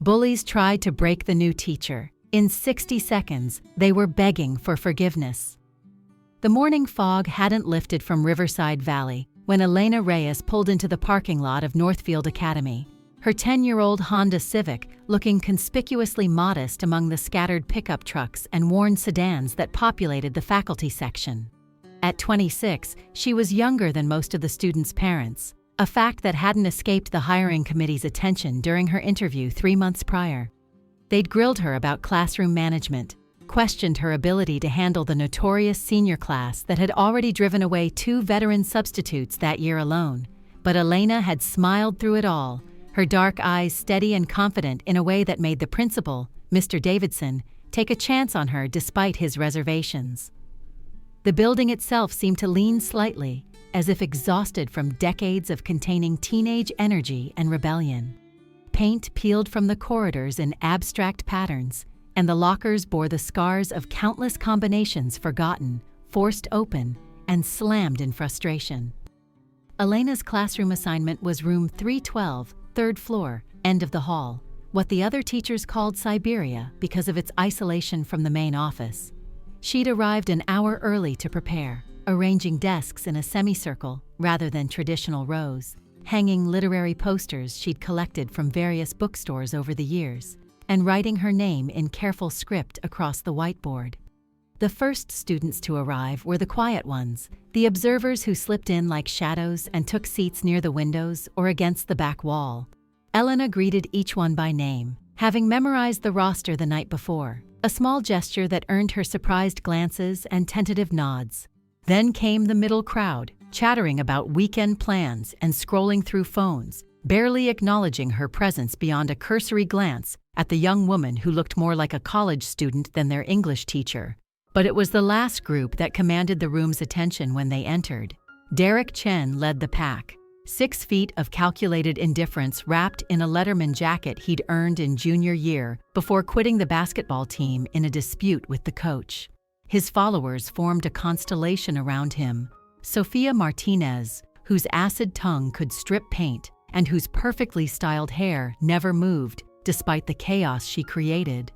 Bullies tried to break the new teacher. In 60 seconds, they were begging for forgiveness. The morning fog hadn't lifted from Riverside Valley when Elena Reyes pulled into the parking lot of Northfield Academy, her 10-year-old Honda Civic looking conspicuously modest among the scattered pickup trucks and worn sedans that populated the faculty section. At 26, she was younger than most of the students' parents, a fact that hadn't escaped the hiring committee's attention during her interview 3 months prior. They'd grilled her about classroom management, questioned her ability to handle the notorious senior class that had already driven away 2 veteran substitutes that year alone. But Elena had smiled through it all, her dark eyes steady and confident in a way that made the principal, Mr. Davidson, take a chance on her despite his reservations. The building itself seemed to lean slightly, as if exhausted from decades of containing teenage energy and rebellion. Paint peeled from the corridors in abstract patterns, and the lockers bore the scars of countless combinations forgotten, forced open, and slammed in frustration. Elena's classroom assignment was room 312, 3rd floor, end of the hall, what the other teachers called Siberia because of its isolation from the main office. She'd arrived an hour early to prepare, arranging desks in a semicircle rather than traditional rows, hanging literary posters she'd collected from various bookstores over the years, and writing her name in careful script across the whiteboard. The first students to arrive were the quiet ones, the observers who slipped in like shadows and took seats near the windows or against the back wall. Elena greeted each one by name, having memorized the roster the night before, a small gesture that earned her surprised glances and tentative nods. Then came the middle crowd, chattering about weekend plans and scrolling through phones, barely acknowledging her presence beyond a cursory glance at the young woman who looked more like a college student than their English teacher. But it was the last group that commanded the room's attention when they entered. Derek Chen led the pack, 6 feet of calculated indifference wrapped in a Letterman jacket he'd earned in junior year before quitting the basketball team in a dispute with the coach. His followers formed a constellation around him. Sophia Martinez, whose acid tongue could strip paint and whose perfectly styled hair never moved despite the chaos she created.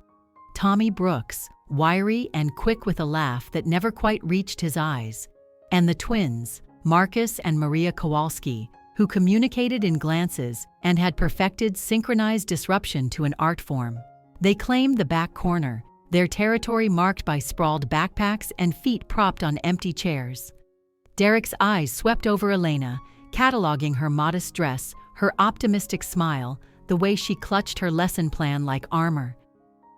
Tommy Brooks, wiry and quick with a laugh that never quite reached his eyes. And the twins, Marcus and Maria Kowalski, who communicated in glances and had perfected synchronized disruption to an art form. They claimed the back corner, their territory marked by sprawled backpacks and feet propped on empty chairs. Derek's eyes swept over Elena, cataloging her modest dress, her optimistic smile, the way she clutched her lesson plan like armor.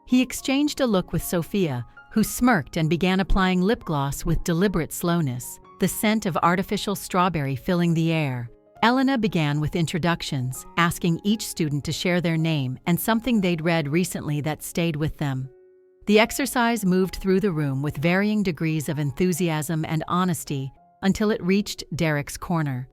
He exchanged a look with Sophia, who smirked and began applying lip gloss with deliberate slowness, the scent of artificial strawberry filling the air. Elena began with introductions, asking each student to share their name and something they'd read recently that stayed with them. The exercise moved through the room with varying degrees of enthusiasm and honesty until it reached Derek's corner.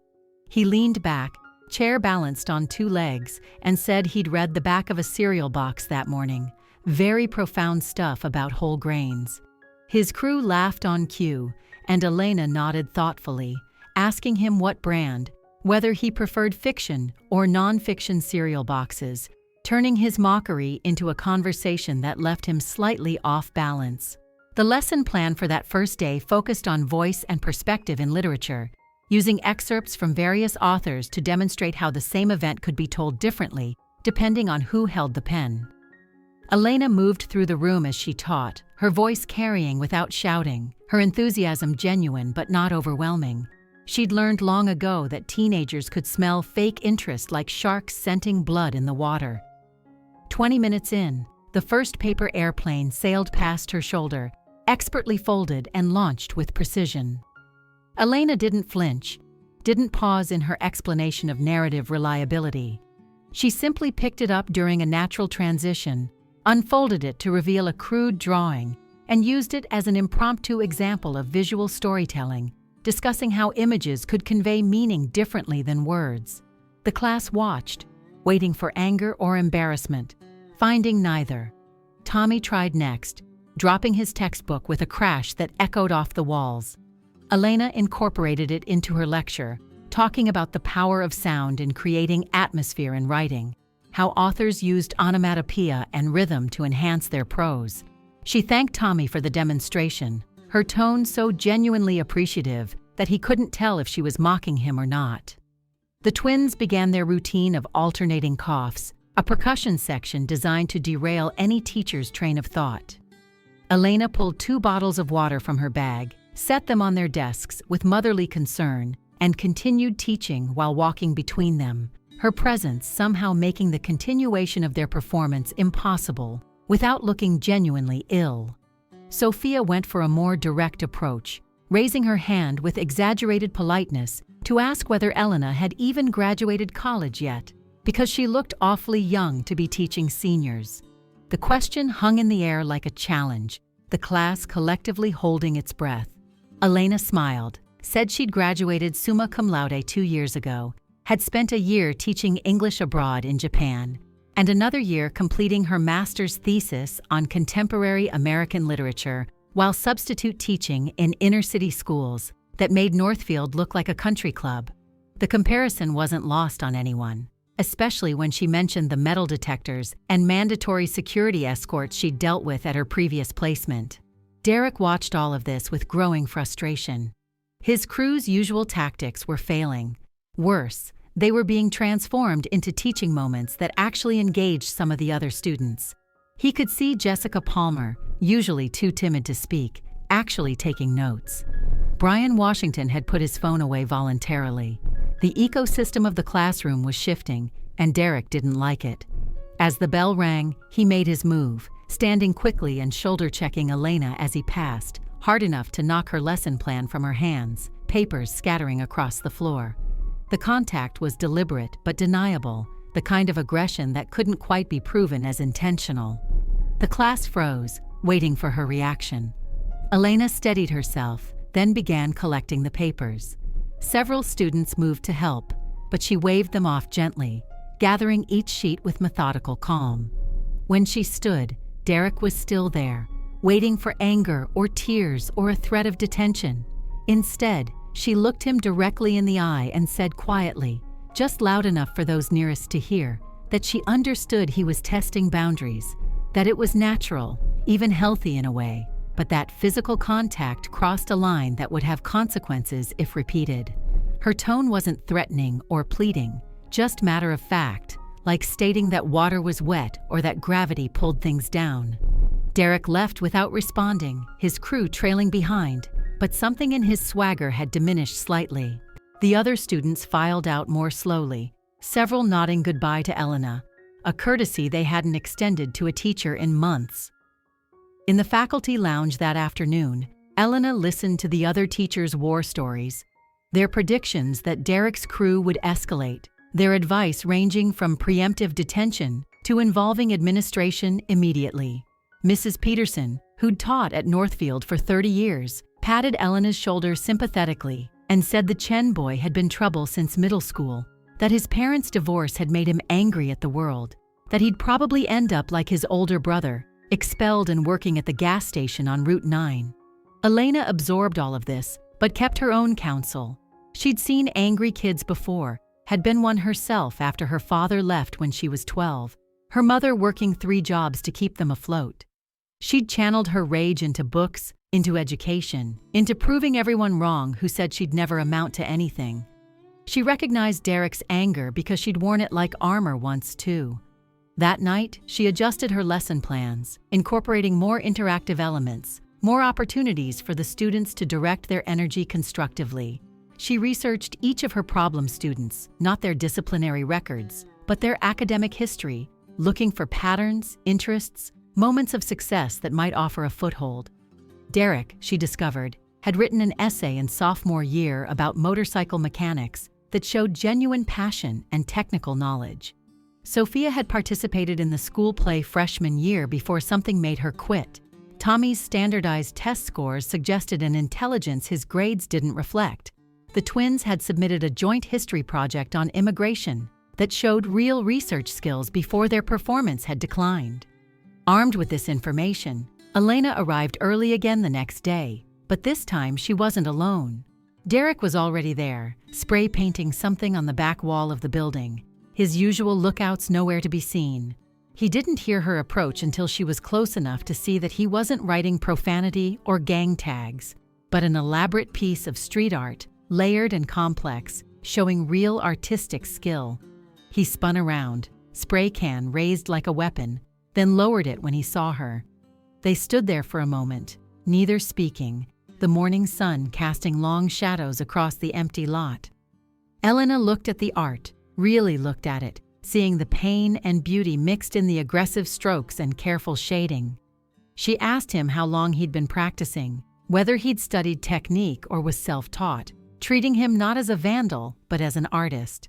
He leaned back, chair balanced on 2 legs, and said he'd read the back of a cereal box that morning. Very profound stuff about whole grains. His crew laughed on cue, and Elena nodded thoughtfully, asking him what brand, whether he preferred fiction or non-fiction cereal boxes, turning his mockery into a conversation that left him slightly off balance. The lesson plan for that first day focused on voice and perspective in literature, using excerpts from various authors to demonstrate how the same event could be told differently, depending on who held the pen. Elena moved through the room as she taught, her voice carrying without shouting, her enthusiasm genuine but not overwhelming. She'd learned long ago that teenagers could smell fake interest like sharks scenting blood in the water. 20 minutes in, the first paper airplane sailed past her shoulder, expertly folded and launched with precision. Elena didn't flinch, didn't pause in her explanation of narrative reliability. She simply picked it up during a natural transition, unfolded it to reveal a crude drawing, and used it as an impromptu example of visual storytelling, discussing how images could convey meaning differently than words. The class watched, waiting for anger or embarrassment, finding neither. Tommy tried next, dropping his textbook with a crash that echoed off the walls. Elena incorporated it into her lecture, talking about the power of sound in creating atmosphere in writing. how authors used onomatopoeia and rhythm to enhance their prose. She thanked Tommy for the demonstration, her tone so genuinely appreciative that he couldn't tell if she was mocking him or not. The twins began their routine of alternating coughs, a percussion section designed to derail any teacher's train of thought. Elena pulled 2 bottles of water from her bag, set them on their desks with motherly concern, and continued teaching while walking between them, her presence somehow making the continuation of their performance impossible without looking genuinely ill. Sophia went for a more direct approach, raising her hand with exaggerated politeness to ask whether Elena had even graduated college yet, because she looked awfully young to be teaching seniors. The question hung in the air like a challenge, the class collectively holding its breath. Elena smiled, said she'd graduated summa cum laude 2 years ago, had spent a year teaching English abroad in Japan, and another year completing her master's thesis on contemporary American literature while substitute teaching in inner-city schools that made Northfield look like a country club. The comparison wasn't lost on anyone, especially when she mentioned the metal detectors and mandatory security escorts she'd dealt with at her previous placement. Derek watched all of this with growing frustration. His crew's usual tactics were failing. Worse, they were being transformed into teaching moments that actually engaged some of the other students. He could see Jessica Palmer, usually too timid to speak, actually taking notes. Brian Washington had put his phone away voluntarily. The ecosystem of the classroom was shifting, and Derek didn't like it. As the bell rang, he made his move, standing quickly and shoulder-checking Elena as he passed, hard enough to knock her lesson plan from her hands, papers scattering across the floor. The contact was deliberate but deniable, the kind of aggression that couldn't quite be proven as intentional. The class froze, waiting for her reaction. Elena steadied herself, then began collecting the papers. Several students moved to help, but she waved them off gently, gathering each sheet with methodical calm. When she stood, Derek was still there, waiting for anger or tears or a threat of detention. Instead, she looked him directly in the eye and said quietly, just loud enough for those nearest to hear, that she understood he was testing boundaries, that it was natural, even healthy in a way, but that physical contact crossed a line that would have consequences if repeated. Her tone wasn't threatening or pleading, just matter of fact, like stating that water was wet or that gravity pulled things down. Derek left without responding, his crew trailing behind, but something in his swagger had diminished slightly. The other students filed out more slowly, several nodding goodbye to Elena, a courtesy they hadn't extended to a teacher in months. In the faculty lounge that afternoon, Elena listened to the other teachers' war stories, their predictions that Derek's crew would escalate, their advice ranging from preemptive detention to involving administration immediately. Mrs. Peterson, who'd taught at Northfield for 30 years, patted Elena's shoulder sympathetically and said the Chen boy had been trouble since middle school, that his parents' divorce had made him angry at the world, that he'd probably end up like his older brother, expelled and working at the gas station on Route 9. Elena absorbed all of this, but kept her own counsel. She'd seen angry kids before, had been one herself after her father left when she was 12, her mother working 3 jobs to keep them afloat. She'd channeled her rage into books, into education, into proving everyone wrong who said she'd never amount to anything. She recognized Derek's anger because she'd worn it like armor once too. That night, she adjusted her lesson plans, incorporating more interactive elements, more opportunities for the students to direct their energy constructively. She researched each of her problem students, not their disciplinary records, but their academic history, looking for patterns, interests, moments of success that might offer a foothold. Derek, she discovered, had written an essay in sophomore year about motorcycle mechanics that showed genuine passion and technical knowledge. Sophia had participated in the school play freshman year before something made her quit. Tommy's standardized test scores suggested an intelligence his grades didn't reflect. The twins had submitted a joint history project on immigration that showed real research skills before their performance had declined. Armed with this information, Elena arrived early again the next day, but this time she wasn't alone. Derek was already there, spray painting something on the back wall of the building. his usual lookouts nowhere to be seen. He didn't hear her approach until she was close enough to see that he wasn't writing profanity or gang tags, but an elaborate piece of street art, layered and complex, showing real artistic skill. He spun around, spray can raised like a weapon, then lowered it when he saw her. They stood there for a moment, neither speaking, the morning sun casting long shadows across the empty lot. Elena looked at the art, really looked at it, seeing the pain and beauty mixed in the aggressive strokes and careful shading. She asked him how long he'd been practicing, whether he'd studied technique or was self-taught, treating him not as a vandal, but as an artist.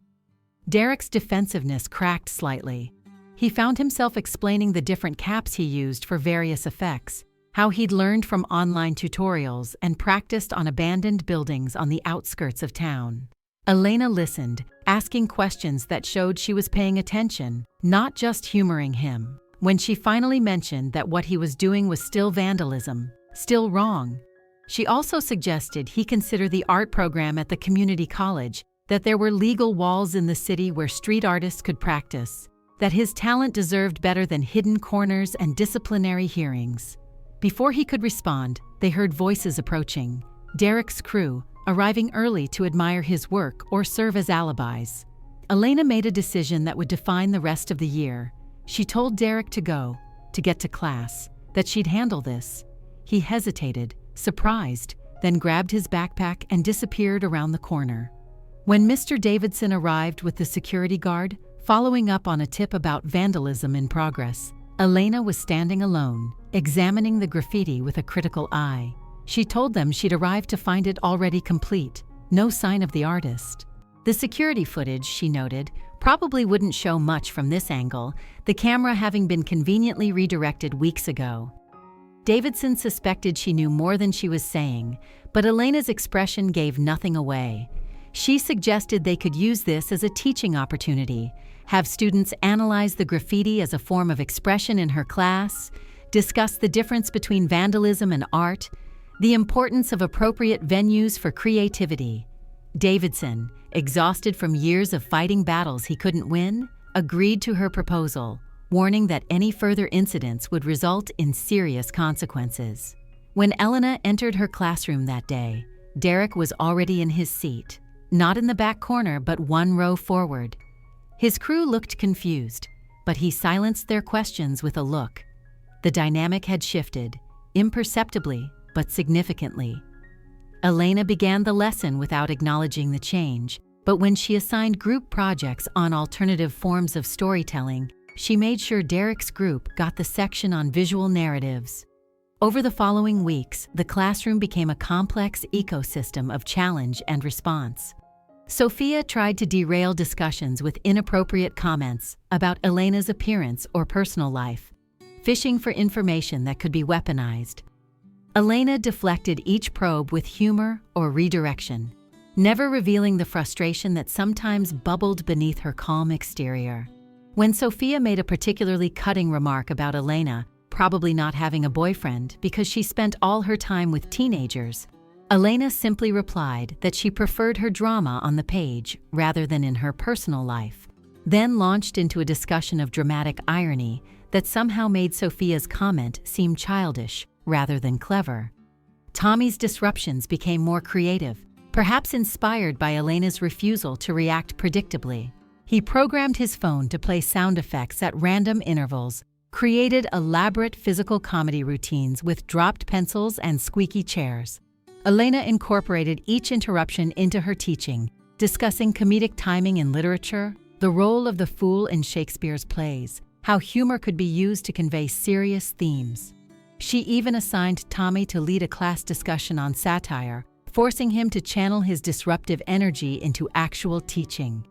Derek's defensiveness cracked slightly. He found himself explaining the different caps he used for various effects, how he'd learned from online tutorials and practiced on abandoned buildings on the outskirts of town. Elena listened, asking questions that showed she was paying attention, not just humoring him. When she finally mentioned that what he was doing was still vandalism, still wrong, she also suggested he consider the art program at the community college, that there were legal walls in the city where street artists could practice, that his talent deserved better than hidden corners and disciplinary hearings. Before he could respond, they heard voices approaching, Derek's crew, arriving early to admire his work or serve as alibis. Elena made a decision that would define the rest of the year. She told Derek to go, to get to class, that she'd handle this. He hesitated, surprised, then grabbed his backpack and disappeared around the corner. When Mr. Davidson arrived with the security guard, following up on a tip about vandalism in progress, Elena was standing alone, examining the graffiti with a critical eye. She told them she'd arrived to find it already complete, no sign of the artist. The security footage, she noted, probably wouldn't show much from this angle, the camera having been conveniently redirected weeks ago. Davidson suspected she knew more than she was saying, but Elena's expression gave nothing away. She suggested they could use this as a teaching opportunity, have students analyze the graffiti as a form of expression in her class, discuss the difference between vandalism and art, the importance of appropriate venues for creativity. Davidson, exhausted from years of fighting battles he couldn't win, agreed to her proposal, warning that any further incidents would result in serious consequences. When Elena entered her classroom that day, Derek was already in his seat, not in the back corner but one row forward. His crew looked confused, but he silenced their questions with a look. The dynamic had shifted, imperceptibly but significantly. Elena began the lesson without acknowledging the change, but when she assigned group projects on alternative forms of storytelling, she made sure Derek's group got the section on visual narratives. Over the following weeks, the classroom became a complex ecosystem of challenge and response. Sophia tried to derail discussions with inappropriate comments about Elena's appearance or personal life, fishing for information that could be weaponized. Elena deflected each probe with humor or redirection, never revealing the frustration that sometimes bubbled beneath her calm exterior. When Sophia made a particularly cutting remark about Elena probably not having a boyfriend because she spent all her time with teenagers, Elena simply replied that she preferred her drama on the page rather than in her personal life, then launched into a discussion of dramatic irony that somehow made Sophia's comment seem childish rather than clever. Tommy's disruptions became more creative, perhaps inspired by Elena's refusal to react predictably. He programmed his phone to play sound effects at random intervals, created elaborate physical comedy routines with dropped pencils and squeaky chairs. Elena incorporated each interruption into her teaching, discussing comedic timing in literature, the role of the fool in Shakespeare's plays, how humor could be used to convey serious themes. She even assigned Tommy to lead a class discussion on satire, forcing him to channel his disruptive energy into actual teaching.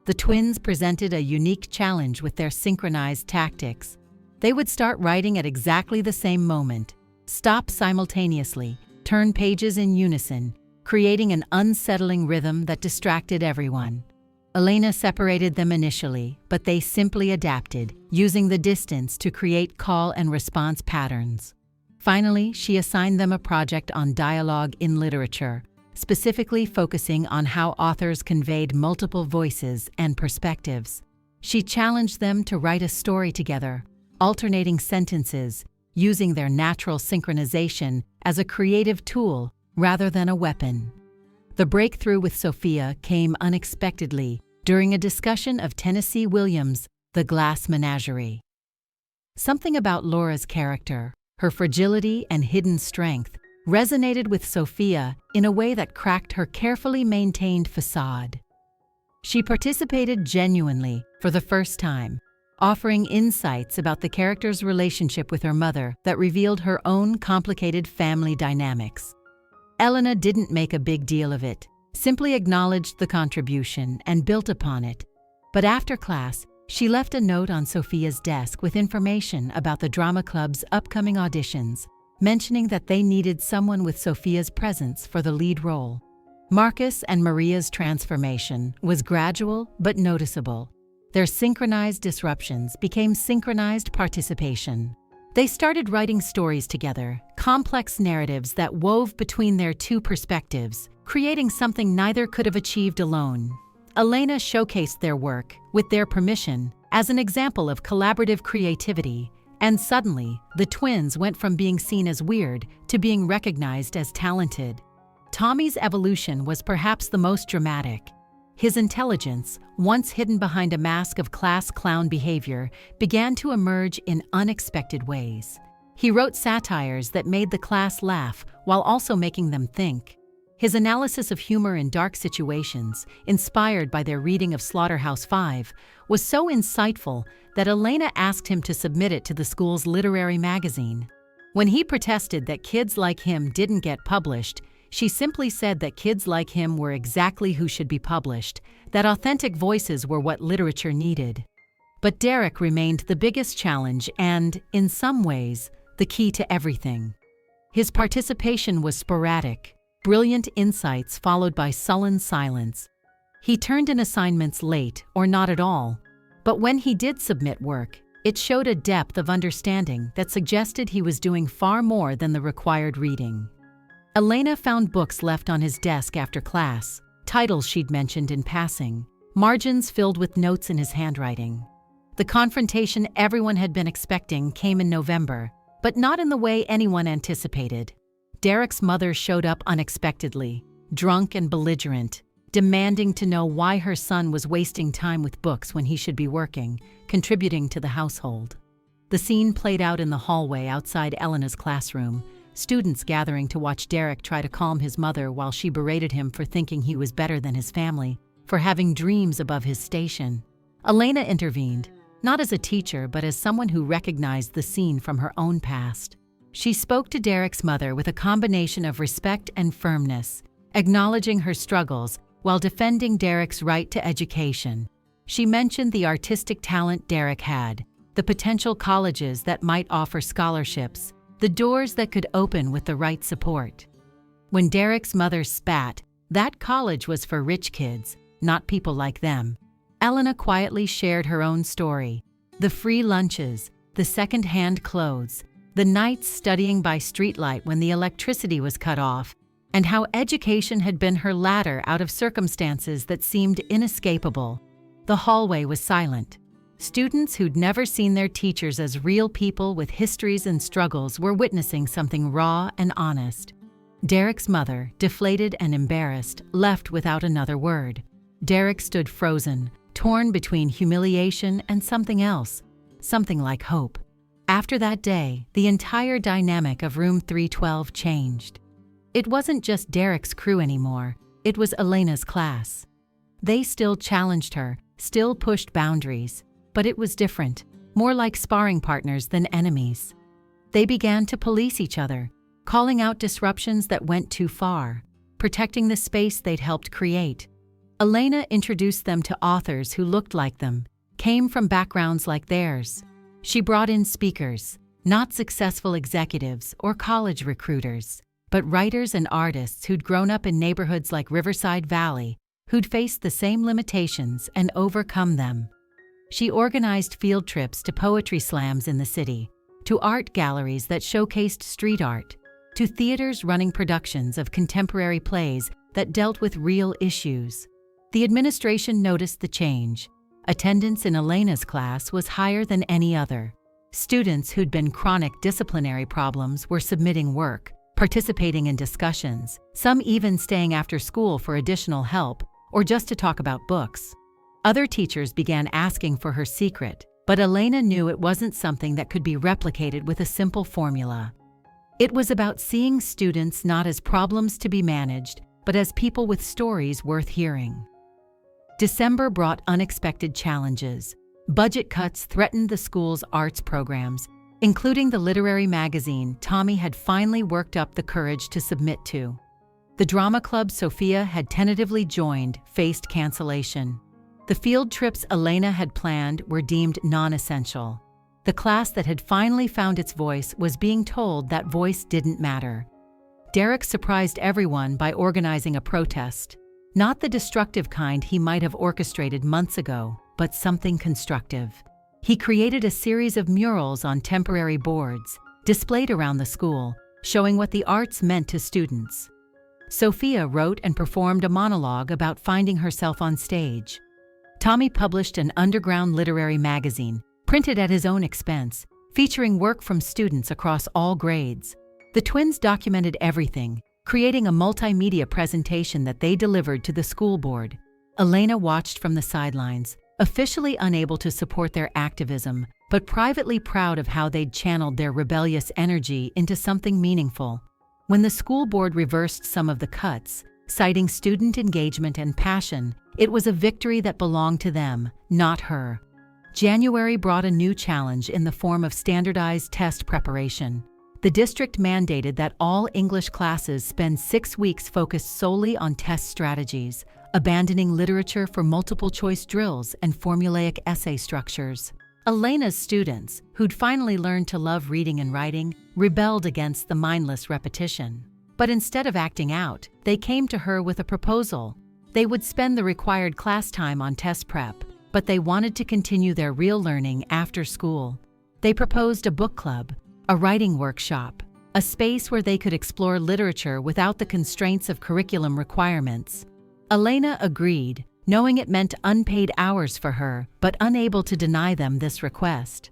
The twins presented a unique challenge with their synchronized tactics. They would start writing at exactly the same moment, stop simultaneously, turn pages in unison, creating an unsettling rhythm that distracted everyone. Elena separated them initially, but they simply adapted, using the distance to create call and response patterns. Finally, she assigned them a project on dialogue in literature, specifically focusing on how authors conveyed multiple voices and perspectives. She challenged them to write a story together, alternating sentences, using their natural synchronization as a creative tool rather than a weapon. The breakthrough with Sophia came unexpectedly during a discussion of Tennessee Williams' The Glass Menagerie. Something about Laura's character, her fragility and hidden strength, resonated with Sophia in a way that cracked her carefully maintained facade. She participated genuinely for the first time, offering insights about the character's relationship with her mother that revealed her own complicated family dynamics. Elena didn't make a big deal of it, simply acknowledged the contribution and built upon it. But after class, she left a note on Sophia's desk with information about the drama club's upcoming auditions, mentioning that they needed someone with Sophia's presence for the lead role. Marcus and Maria's transformation was gradual but noticeable. Their synchronized disruptions became synchronized participation. They started writing stories together, complex narratives that wove between their two perspectives, creating something neither could have achieved alone. Elena showcased their work, with their permission, as an example of collaborative creativity, and suddenly, the twins went from being seen as weird to being recognized as talented. Tommy's evolution was perhaps the most dramatic. His intelligence, once hidden behind a mask of class clown behavior, began to emerge in unexpected ways. He wrote satires that made the class laugh while also making them think. His analysis of humor in dark situations, inspired by their reading of Slaughterhouse-Five, was so insightful that Elena asked him to submit it to the school's literary magazine. When he protested that kids like him didn't get published, she simply said that kids like him were exactly who should be published, that authentic voices were what literature needed. But Derek remained the biggest challenge and, in some ways, the key to everything. His participation was sporadic, brilliant insights followed by sullen silence. He turned in assignments late or not at all, but when he did submit work, it showed a depth of understanding that suggested he was doing far more than the required reading. Elena found books left on his desk after class, titles she'd mentioned in passing, margins filled with notes in his handwriting. The confrontation everyone had been expecting came in November, but not in the way anyone anticipated. Derek's mother showed up unexpectedly, drunk and belligerent, demanding to know why her son was wasting time with books when he should be working, contributing to the household. The scene played out in the hallway outside Elena's classroom, students gathering to watch Derek try to calm his mother while she berated him for thinking he was better than his family, for having dreams above his station. Elena intervened, not as a teacher but as someone who recognized the scene from her own past. She spoke to Derek's mother with a combination of respect and firmness, acknowledging her struggles while defending Derek's right to education. She mentioned the artistic talent Derek had, the potential colleges that might offer scholarships, the doors that could open with the right support. When Derek's mother spat, that college was for rich kids, not people like them. Elena quietly shared her own story. The free lunches, the second-hand clothes, the nights studying by streetlight when the electricity was cut off, and how education had been her ladder out of circumstances that seemed inescapable. The hallway was silent. Students who'd never seen their teachers as real people with histories and struggles were witnessing something raw and honest. Derek's mother, deflated and embarrassed, left without another word. Derek stood frozen, torn between humiliation and something else, something like hope. After that day, the entire dynamic of Room 312 changed. It wasn't just Derek's crew anymore, it was Elena's class. They still challenged her, still pushed boundaries, but it was different, more like sparring partners than enemies. They began to police each other, calling out disruptions that went too far, protecting the space they'd helped create. Elena introduced them to authors who looked like them, came from backgrounds like theirs. She brought in speakers, not successful executives or college recruiters, but writers and artists who'd grown up in neighborhoods like Riverside Valley, who'd faced the same limitations and overcome them. She organized field trips to poetry slams in the city, to art galleries that showcased street art, to theaters running productions of contemporary plays that dealt with real issues. The administration noticed the change. Attendance in Elena's class was higher than any other. Students who'd been chronic disciplinary problems were submitting work, participating in discussions, some even staying after school for additional help or just to talk about books. Other teachers began asking for her secret, but Elena knew it wasn't something that could be replicated with a simple formula. It was about seeing students not as problems to be managed, but as people with stories worth hearing. December brought unexpected challenges. Budget cuts threatened the school's arts programs, including the literary magazine Tommy had finally worked up the courage to submit to. The drama club Sophia had tentatively joined faced cancellation. The field trips Elena had planned were deemed non-essential. The class that had finally found its voice was being told that voice didn't matter. Derek surprised everyone by organizing a protest. Not the destructive kind he might have orchestrated months ago, but something constructive. He created a series of murals on temporary boards, displayed around the school, showing what the arts meant to students. Sophia wrote and performed a monologue about finding herself on stage. Tommy published an underground literary magazine, printed at his own expense, featuring work from students across all grades. The twins documented everything, creating a multimedia presentation that they delivered to the school board. Elena watched from the sidelines, officially unable to support their activism, but privately proud of how they'd channeled their rebellious energy into something meaningful. When the school board reversed some of the cuts, citing student engagement and passion, it was a victory that belonged to them, not her. January brought a new challenge in the form of standardized test preparation. The district mandated that all English classes spend 6 weeks focused solely on test strategies, abandoning literature for multiple-choice drills and formulaic essay structures. Elena's students, who'd finally learned to love reading and writing, rebelled against the mindless repetition. But instead of acting out, they came to her with a proposal. They would spend the required class time on test prep, but they wanted to continue their real learning after school. They proposed a book club, a writing workshop, a space where they could explore literature without the constraints of curriculum requirements. Elena agreed, knowing it meant unpaid hours for her, but unable to deny them this request.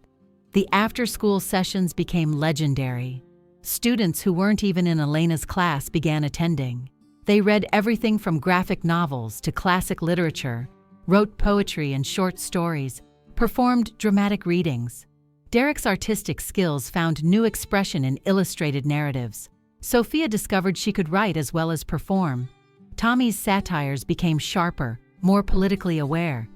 The after-school sessions became legendary. Students who weren't even in Elena's class began attending. They read everything from graphic novels to classic literature, wrote poetry and short stories, performed dramatic readings. Derek's artistic skills found new expression in illustrated narratives. Sophia discovered she could write as well as perform. Tommy's satires became sharper, more politically aware.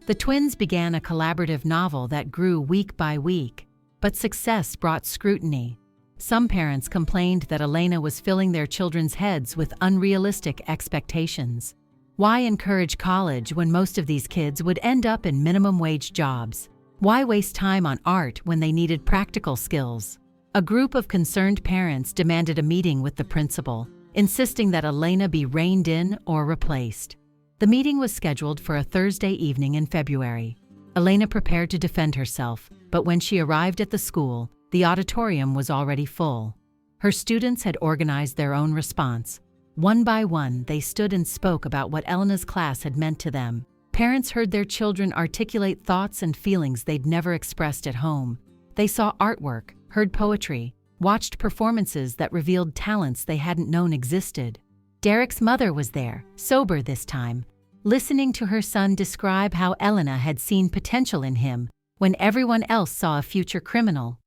The twins began a collaborative novel that grew week by week, but success brought scrutiny. Some parents complained that Elena was filling their children's heads with unrealistic expectations. Why encourage college when most of these kids would end up in minimum-wage jobs? Why waste time on art when they needed practical skills? A group of concerned parents demanded a meeting with the principal, insisting that Elena be reined in or replaced. The meeting was scheduled for a Thursday evening in February. Elena prepared to defend herself, but when she arrived at the school, the auditorium was already full. Her students had organized their own response. One by one, they stood and spoke about what Elena's class had meant to them. Parents heard their children articulate thoughts and feelings they'd never expressed at home. They saw artwork, heard poetry, watched performances that revealed talents they hadn't known existed. Derek's mother was there, sober this time, listening to her son describe how Elena had seen potential in him when everyone else saw a future criminal.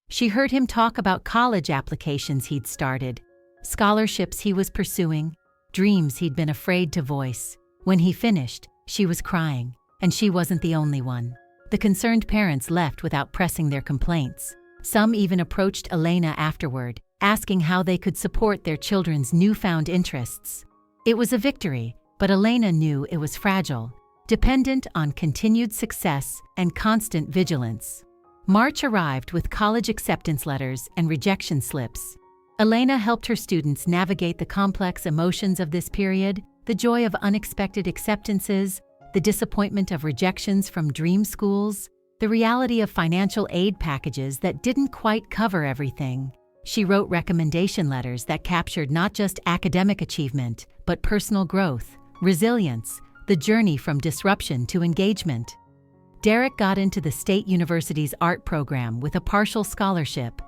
She heard him talk about college applications he'd started, scholarships he was pursuing, dreams he'd been afraid to voice. When he finished, she was crying, and she wasn't the only one. The concerned parents left without pressing their complaints. Some even approached Elena afterward, asking how they could support their children's newfound interests. It was a victory, but Elena knew it was fragile, dependent on continued success and constant vigilance. March arrived with college acceptance letters and rejection slips. Elena helped her students navigate the complex emotions of this period, the joy of unexpected acceptances, the disappointment of rejections from dream schools, the reality of financial aid packages that didn't quite cover everything. She wrote recommendation letters that captured not just academic achievement, but personal growth, resilience, the journey from disruption to engagement. Derek got into the State University's art program with a partial scholarship.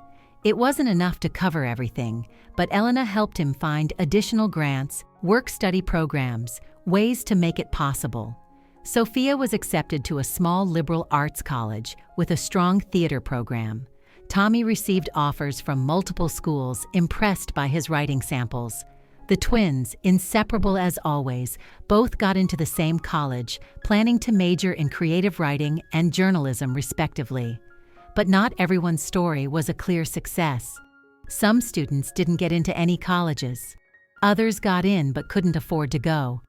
It wasn't enough to cover everything, but Elena helped him find additional grants, work-study programs, ways to make it possible. Sophia was accepted to a small liberal arts college with a strong theater program. Tommy received offers from multiple schools, impressed by his writing samples. The twins, inseparable as always, both got into the same college, planning to major in creative writing and journalism respectively. But not everyone's story was a clear success. Some students didn't get into any colleges. Others got in but couldn't afford to go.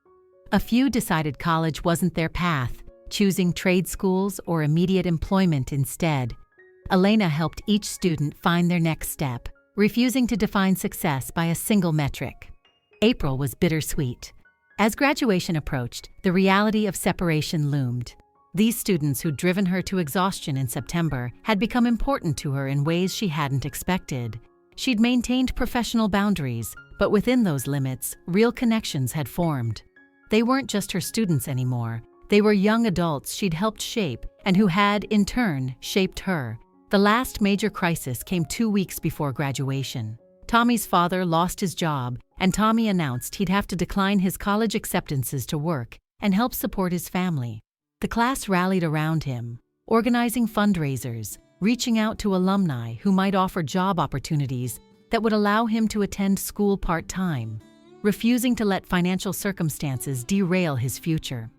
A few decided college wasn't their path, choosing trade schools or immediate employment instead. Elena helped each student find their next step, refusing to define success by a single metric. April was bittersweet. As graduation approached, the reality of separation loomed. These students who'd driven her to exhaustion in September had become important to her in ways she hadn't expected. She'd maintained professional boundaries, but within those limits, real connections had formed. They weren't just her students anymore. They were young adults she'd helped shape and who had, in turn, shaped her. The last major crisis came 2 weeks before graduation. Tommy's father lost his job, and Tommy announced he'd have to decline his college acceptances to work and help support his family. The class rallied around him, organizing fundraisers, reaching out to alumni who might offer job opportunities that would allow him to attend school part-time, refusing to let financial circumstances derail his future.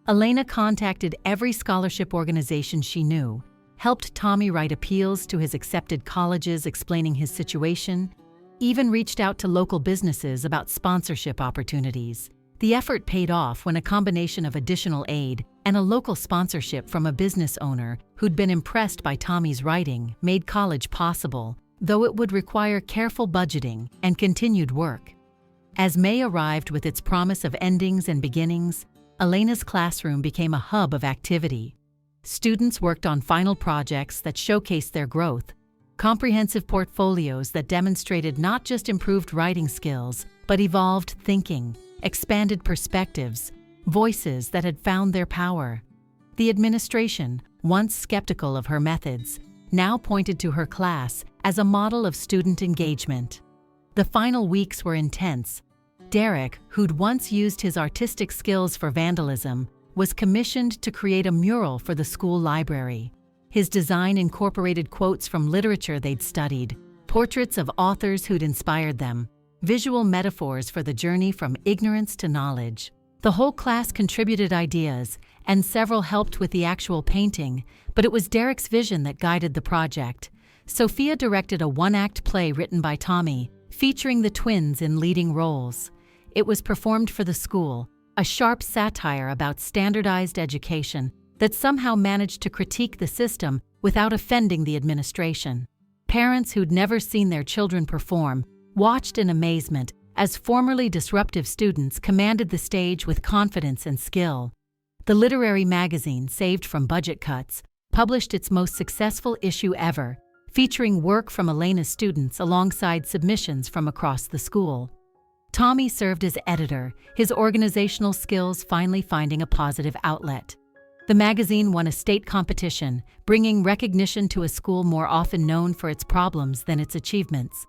Elena contacted every scholarship organization she knew, helped Tommy write appeals to his accepted colleges explaining his situation, even reached out to local businesses about sponsorship opportunities. The effort paid off when a combination of additional aid and a local sponsorship from a business owner who'd been impressed by Tommy's writing made college possible, though it would require careful budgeting and continued work. As May arrived with its promise of endings and beginnings, Elena's classroom became a hub of activity. Students worked on final projects that showcased their growth, comprehensive portfolios that demonstrated not just improved writing skills, but evolved thinking, expanded perspectives, voices that had found their power. The administration, once skeptical of her methods, now pointed to her class as a model of student engagement. The final weeks were intense. Derek, who'd once used his artistic skills for vandalism, was commissioned to create a mural for the school library. His design incorporated quotes from literature they'd studied, portraits of authors who'd inspired them, visual metaphors for the journey from ignorance to knowledge. The whole class contributed ideas, and several helped with the actual painting, but it was Derek's vision that guided the project. Sophia directed a one-act play written by Tommy, featuring the twins in leading roles. It was performed for the school, a sharp satire about standardized education that somehow managed to critique the system without offending the administration. Parents who'd never seen their children perform watched in amazement as formerly disruptive students commanded the stage with confidence and skill. The literary magazine, saved from budget cuts, published its most successful issue ever, featuring work from Elena's students alongside submissions from across the school. Tommy served as editor, his organizational skills finally finding a positive outlet. The magazine won a state competition, bringing recognition to a school more often known for its problems than its achievements.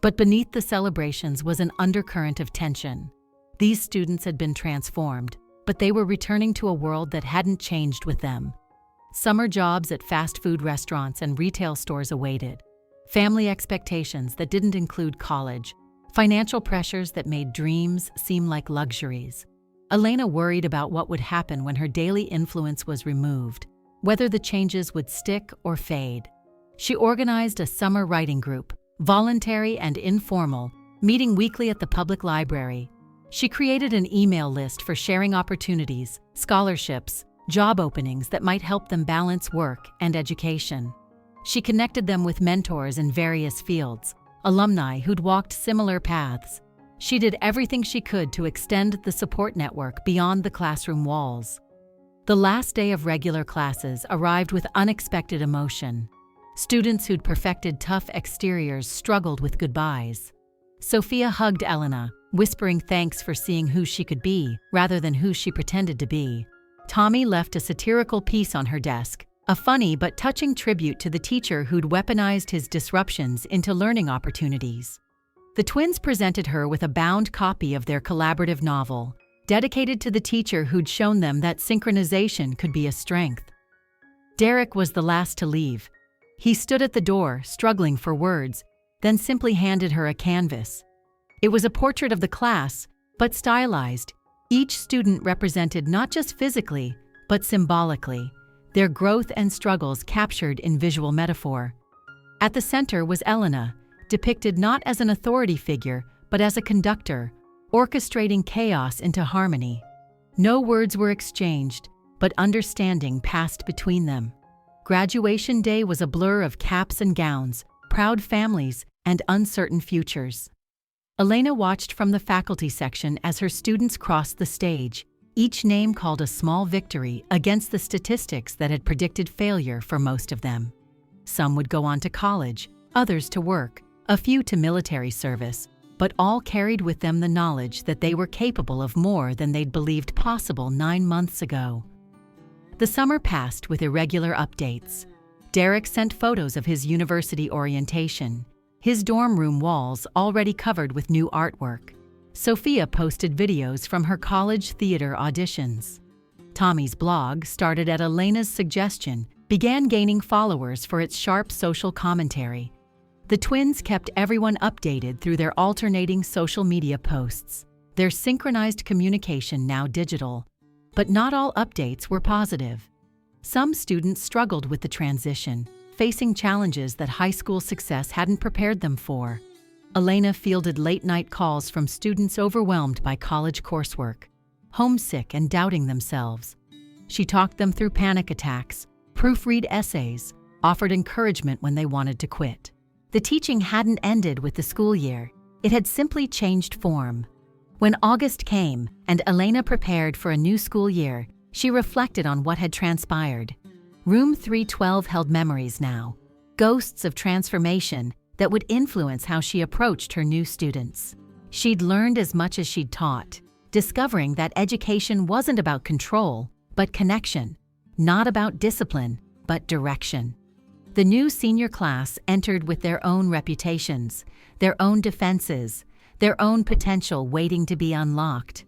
But beneath the celebrations was an undercurrent of tension. These students had been transformed, but they were returning to a world that hadn't changed with them. Summer jobs at fast food restaurants and retail stores awaited. Family expectations that didn't include college. Financial pressures that made dreams seem like luxuries. Elena worried about what would happen when her daily influence was removed, whether the changes would stick or fade. She organized a summer writing group, voluntary and informal, meeting weekly at the public library. She created an email list for sharing opportunities, scholarships, job openings that might help them balance work and education. She connected them with mentors in various fields, alumni who'd walked similar paths. She did everything she could to extend the support network beyond the classroom walls. The last day of regular classes arrived with unexpected emotion. Students who'd perfected tough exteriors struggled with goodbyes. Sophia hugged Elena, whispering thanks for seeing who she could be rather than who she pretended to be. Tommy left a satirical piece on her desk, a funny but touching tribute to the teacher who'd weaponized his disruptions into learning opportunities. The twins presented her with a bound copy of their collaborative novel, dedicated to the teacher who'd shown them that synchronization could be a strength. Derek was the last to leave. He stood at the door, struggling for words, then simply handed her a canvas. It was a portrait of the class, but stylized. Each student represented not just physically, but symbolically, their growth and struggles captured in visual metaphor. At the center was Elena, depicted not as an authority figure, but as a conductor, orchestrating chaos into harmony. No words were exchanged, but understanding passed between them. Graduation day was a blur of caps and gowns, proud families, and uncertain futures. Elena watched from the faculty section as her students crossed the stage. Each name called a small victory against the statistics that had predicted failure for most of them. Some would go on to college, others to work, a few to military service, but all carried with them the knowledge that they were capable of more than they'd believed possible 9 months ago. The summer passed with irregular updates. Derek sent photos of his university orientation, his dorm room walls already covered with new artwork. Sophia posted videos from her college theater auditions. Tommy's blog, started at Elena's suggestion, began gaining followers for its sharp social commentary. The twins kept everyone updated through their alternating social media posts, their synchronized communication now digital. But not all updates were positive. Some students struggled with the transition, facing challenges that high school success hadn't prepared them for. Elena fielded late-night calls from students overwhelmed by college coursework, homesick and doubting themselves. She talked them through panic attacks, proofread essays, offered encouragement when they wanted to quit. The teaching hadn't ended with the school year. It had simply changed form. When August came and Elena prepared for a new school year, she reflected on what had transpired. Room 312 held memories now, ghosts of transformation that would influence how she approached her new students. She'd learned as much as she'd taught, discovering that education wasn't about control, but connection, not about discipline, but direction. The new senior class entered with their own reputations, their own defenses, their own potential waiting to be unlocked.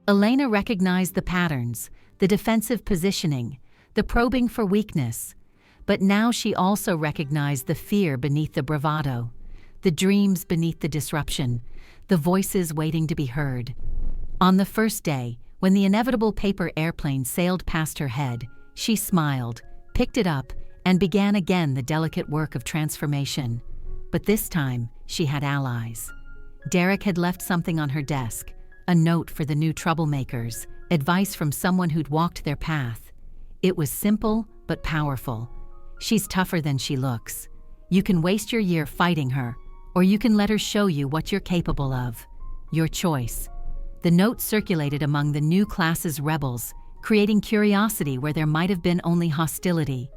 Elena recognized the patterns, the defensive positioning, the probing for weakness, but now she also recognized the fear beneath the bravado, the dreams beneath the disruption, the voices waiting to be heard. On the first day, when the inevitable paper airplane sailed past her head, she smiled, picked it up, and began again the delicate work of transformation. But this time, she had allies. Derek had left something on her desk, a note for the new troublemakers, advice from someone who'd walked their path. It was simple but powerful. She's tougher than she looks. You can waste your year fighting her, or you can let her show you what you're capable of. Your choice. The note circulated among the new class's rebels, creating curiosity where there might have been only hostility.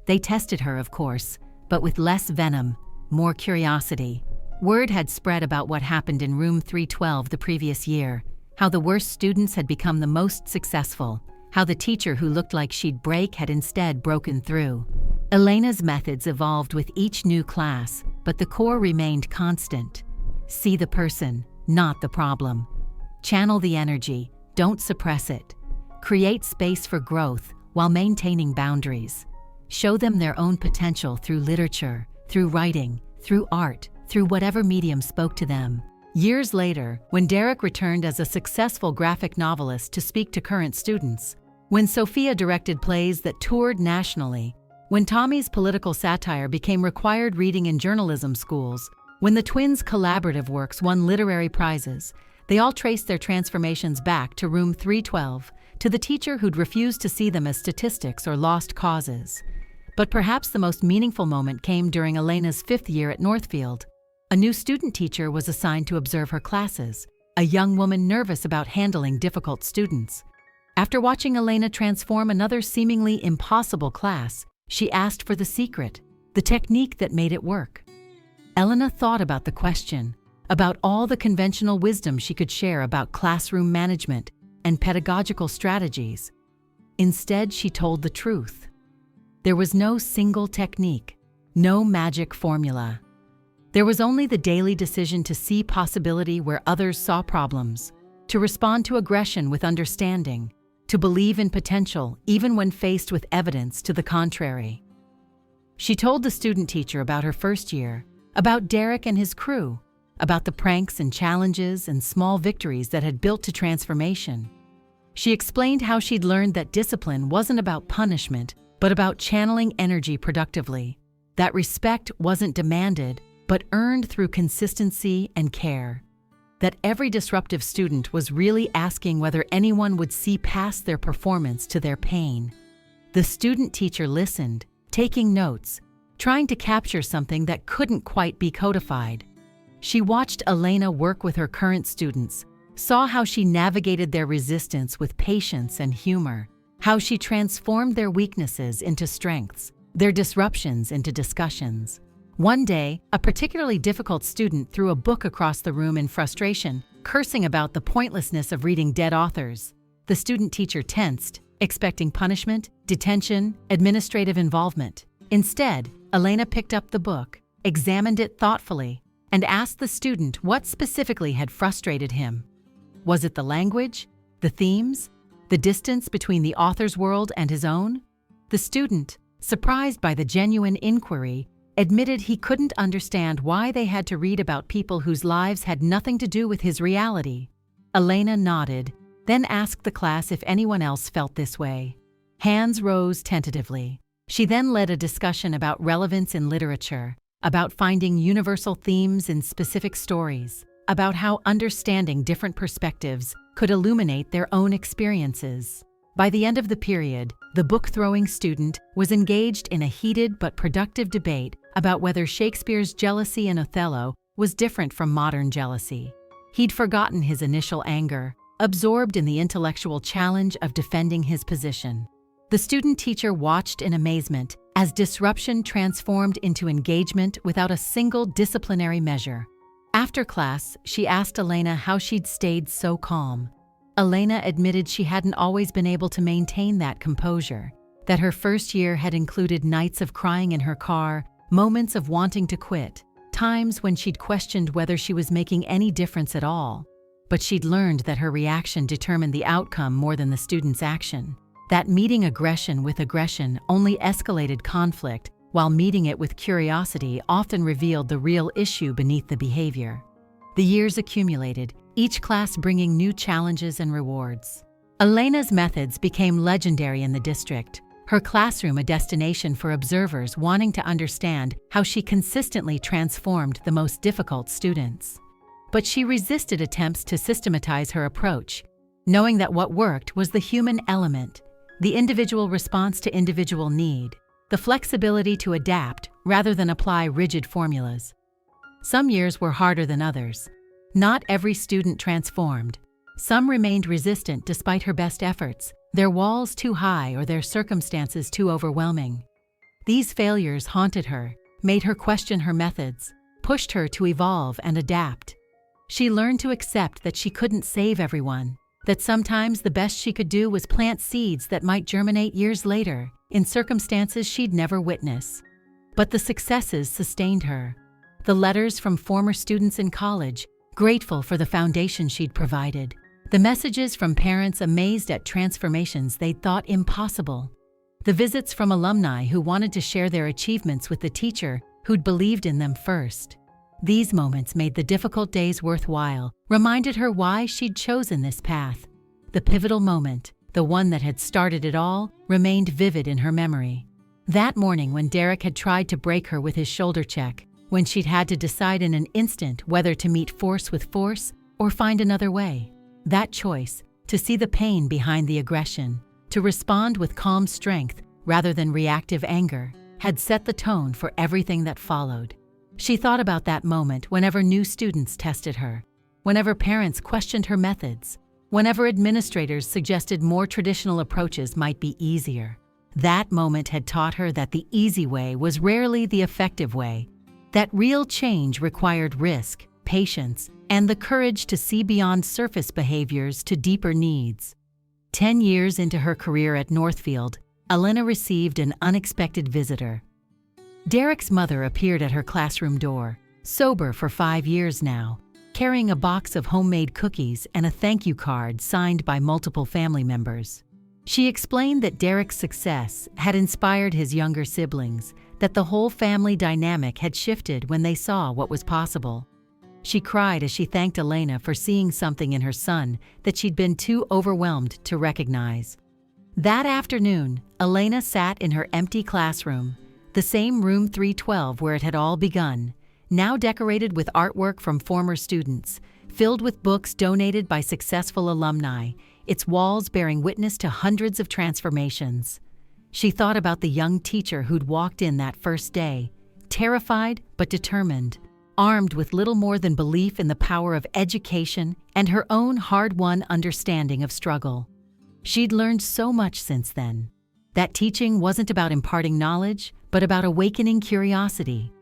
They tested her, of course, but with less venom, more curiosity. Word had spread about what happened in room 312 the previous year, how the worst students had become the most successful, how the teacher who looked like she'd break had instead broken through. Elena's methods evolved with each new class, but the core remained constant. See the person, not the problem. Channel the energy, don't suppress it. Create space for growth while maintaining boundaries. Show them their own potential through literature, through writing, through art, through whatever medium spoke to them. Years later, when Derek returned as a successful graphic novelist to speak to current students, when Sophia directed plays that toured nationally, when Tommy's political satire became required reading in journalism schools, when the twins' collaborative works won literary prizes, they all traced their transformations back to room 312, to the teacher who'd refused to see them as statistics or lost causes. But perhaps the most meaningful moment came during Elena's 5th year at Northfield. A new student teacher was assigned to observe her classes, a young woman nervous about handling difficult students. After watching Elena transform another seemingly impossible class, she asked for the secret, the technique that made it work. Elena thought about the question, about all the conventional wisdom she could share about classroom management and pedagogical strategies. Instead, she told the truth. There was no single technique, no magic formula. There was only the daily decision to see possibility where others saw problems, to respond to aggression with understanding, to believe in potential even when faced with evidence to the contrary. She told the student teacher about her first year, about Derek and his crew, about the pranks and challenges and small victories that had built to transformation. She explained how she'd learned that discipline wasn't about punishment, but about channeling energy productively, that respect wasn't demanded, but earned through consistency and care, that every disruptive student was really asking whether anyone would see past their performance to their pain. The student teacher listened, taking notes, trying to capture something that couldn't quite be codified. She watched Elena work with her current students, saw how she navigated their resistance with patience and humor, how she transformed their weaknesses into strengths, their disruptions into discussions. One day, a particularly difficult student threw a book across the room in frustration, cursing about the pointlessness of reading dead authors. The student teacher tensed, expecting punishment, detention, administrative involvement. Instead, Elena picked up the book, examined it thoughtfully, and asked the student what specifically had frustrated him. Was it the language, the themes, the distance between the author's world and his own? The student, surprised by the genuine inquiry, admitted he couldn't understand why they had to read about people whose lives had nothing to do with his reality. Elena nodded, then asked the class if anyone else felt this way. Hands rose tentatively. She then led a discussion about relevance in literature, about finding universal themes in specific stories, about how understanding different perspectives could illuminate their own experiences. By the end of the period, the book-throwing student was engaged in a heated but productive debate about whether Shakespeare's jealousy in Othello was different from modern jealousy. He'd forgotten his initial anger, absorbed in the intellectual challenge of defending his position. The student teacher watched in amazement as disruption transformed into engagement without a single disciplinary measure. After class, she asked Elena how she'd stayed so calm. Elena admitted she hadn't always been able to maintain that composure, that her first year had included nights of crying in her car, moments of wanting to quit, times when she'd questioned whether she was making any difference at all. But she'd learned that her reaction determined the outcome more than the student's action, that meeting aggression with aggression only escalated conflict, while meeting it with curiosity often revealed the real issue beneath the behavior. The years accumulated, each class bringing new challenges and rewards. Elena's methods became legendary in the district, her classroom a destination for observers wanting to understand how she consistently transformed the most difficult students. But she resisted attempts to systematize her approach, knowing that what worked was the human element, the individual response to individual need, the flexibility to adapt rather than apply rigid formulas. Some years were harder than others. Not every student transformed. Some remained resistant despite her best efforts, their walls too high or their circumstances too overwhelming. These failures haunted her, made her question her methods, pushed her to evolve and adapt. She learned to accept that she couldn't save everyone, that sometimes the best she could do was plant seeds that might germinate years later, in circumstances she'd never witness. But the successes sustained her. The letters from former students in college, grateful for the foundation she'd provided. The messages from parents amazed at transformations they'd thought impossible. The visits from alumni who wanted to share their achievements with the teacher who'd believed in them first. These moments made the difficult days worthwhile, reminded her why she'd chosen this path. The pivotal moment, the one that had started it all, remained vivid in her memory. That morning when Derek had tried to break her with his shoulder check, when she'd had to decide in an instant whether to meet force with force or find another way. That choice, to see the pain behind the aggression, to respond with calm strength rather than reactive anger, had set the tone for everything that followed. She thought about that moment whenever new students tested her, whenever parents questioned her methods, whenever administrators suggested more traditional approaches might be easier. That moment had taught her that the easy way was rarely the effective way, that real change required risk, patience, and the courage to see beyond surface behaviors to deeper needs. 10 years into her career at Northfield, Elena received an unexpected visitor. Derek's mother appeared at her classroom door, sober for 5 years now, carrying a box of homemade cookies and a thank you card signed by multiple family members. She explained that Derek's success had inspired his younger siblings, that the whole family dynamic had shifted when they saw what was possible. She cried as she thanked Elena for seeing something in her son that she'd been too overwhelmed to recognize. That afternoon, Elena sat in her empty classroom, the same room 312 where it had all begun, now decorated with artwork from former students, filled with books donated by successful alumni, its walls bearing witness to hundreds of transformations. She thought about the young teacher who'd walked in that first day, terrified but determined, armed with little more than belief in the power of education and her own hard-won understanding of struggle. She'd learned so much since then. That teaching wasn't about imparting knowledge, but about awakening curiosity.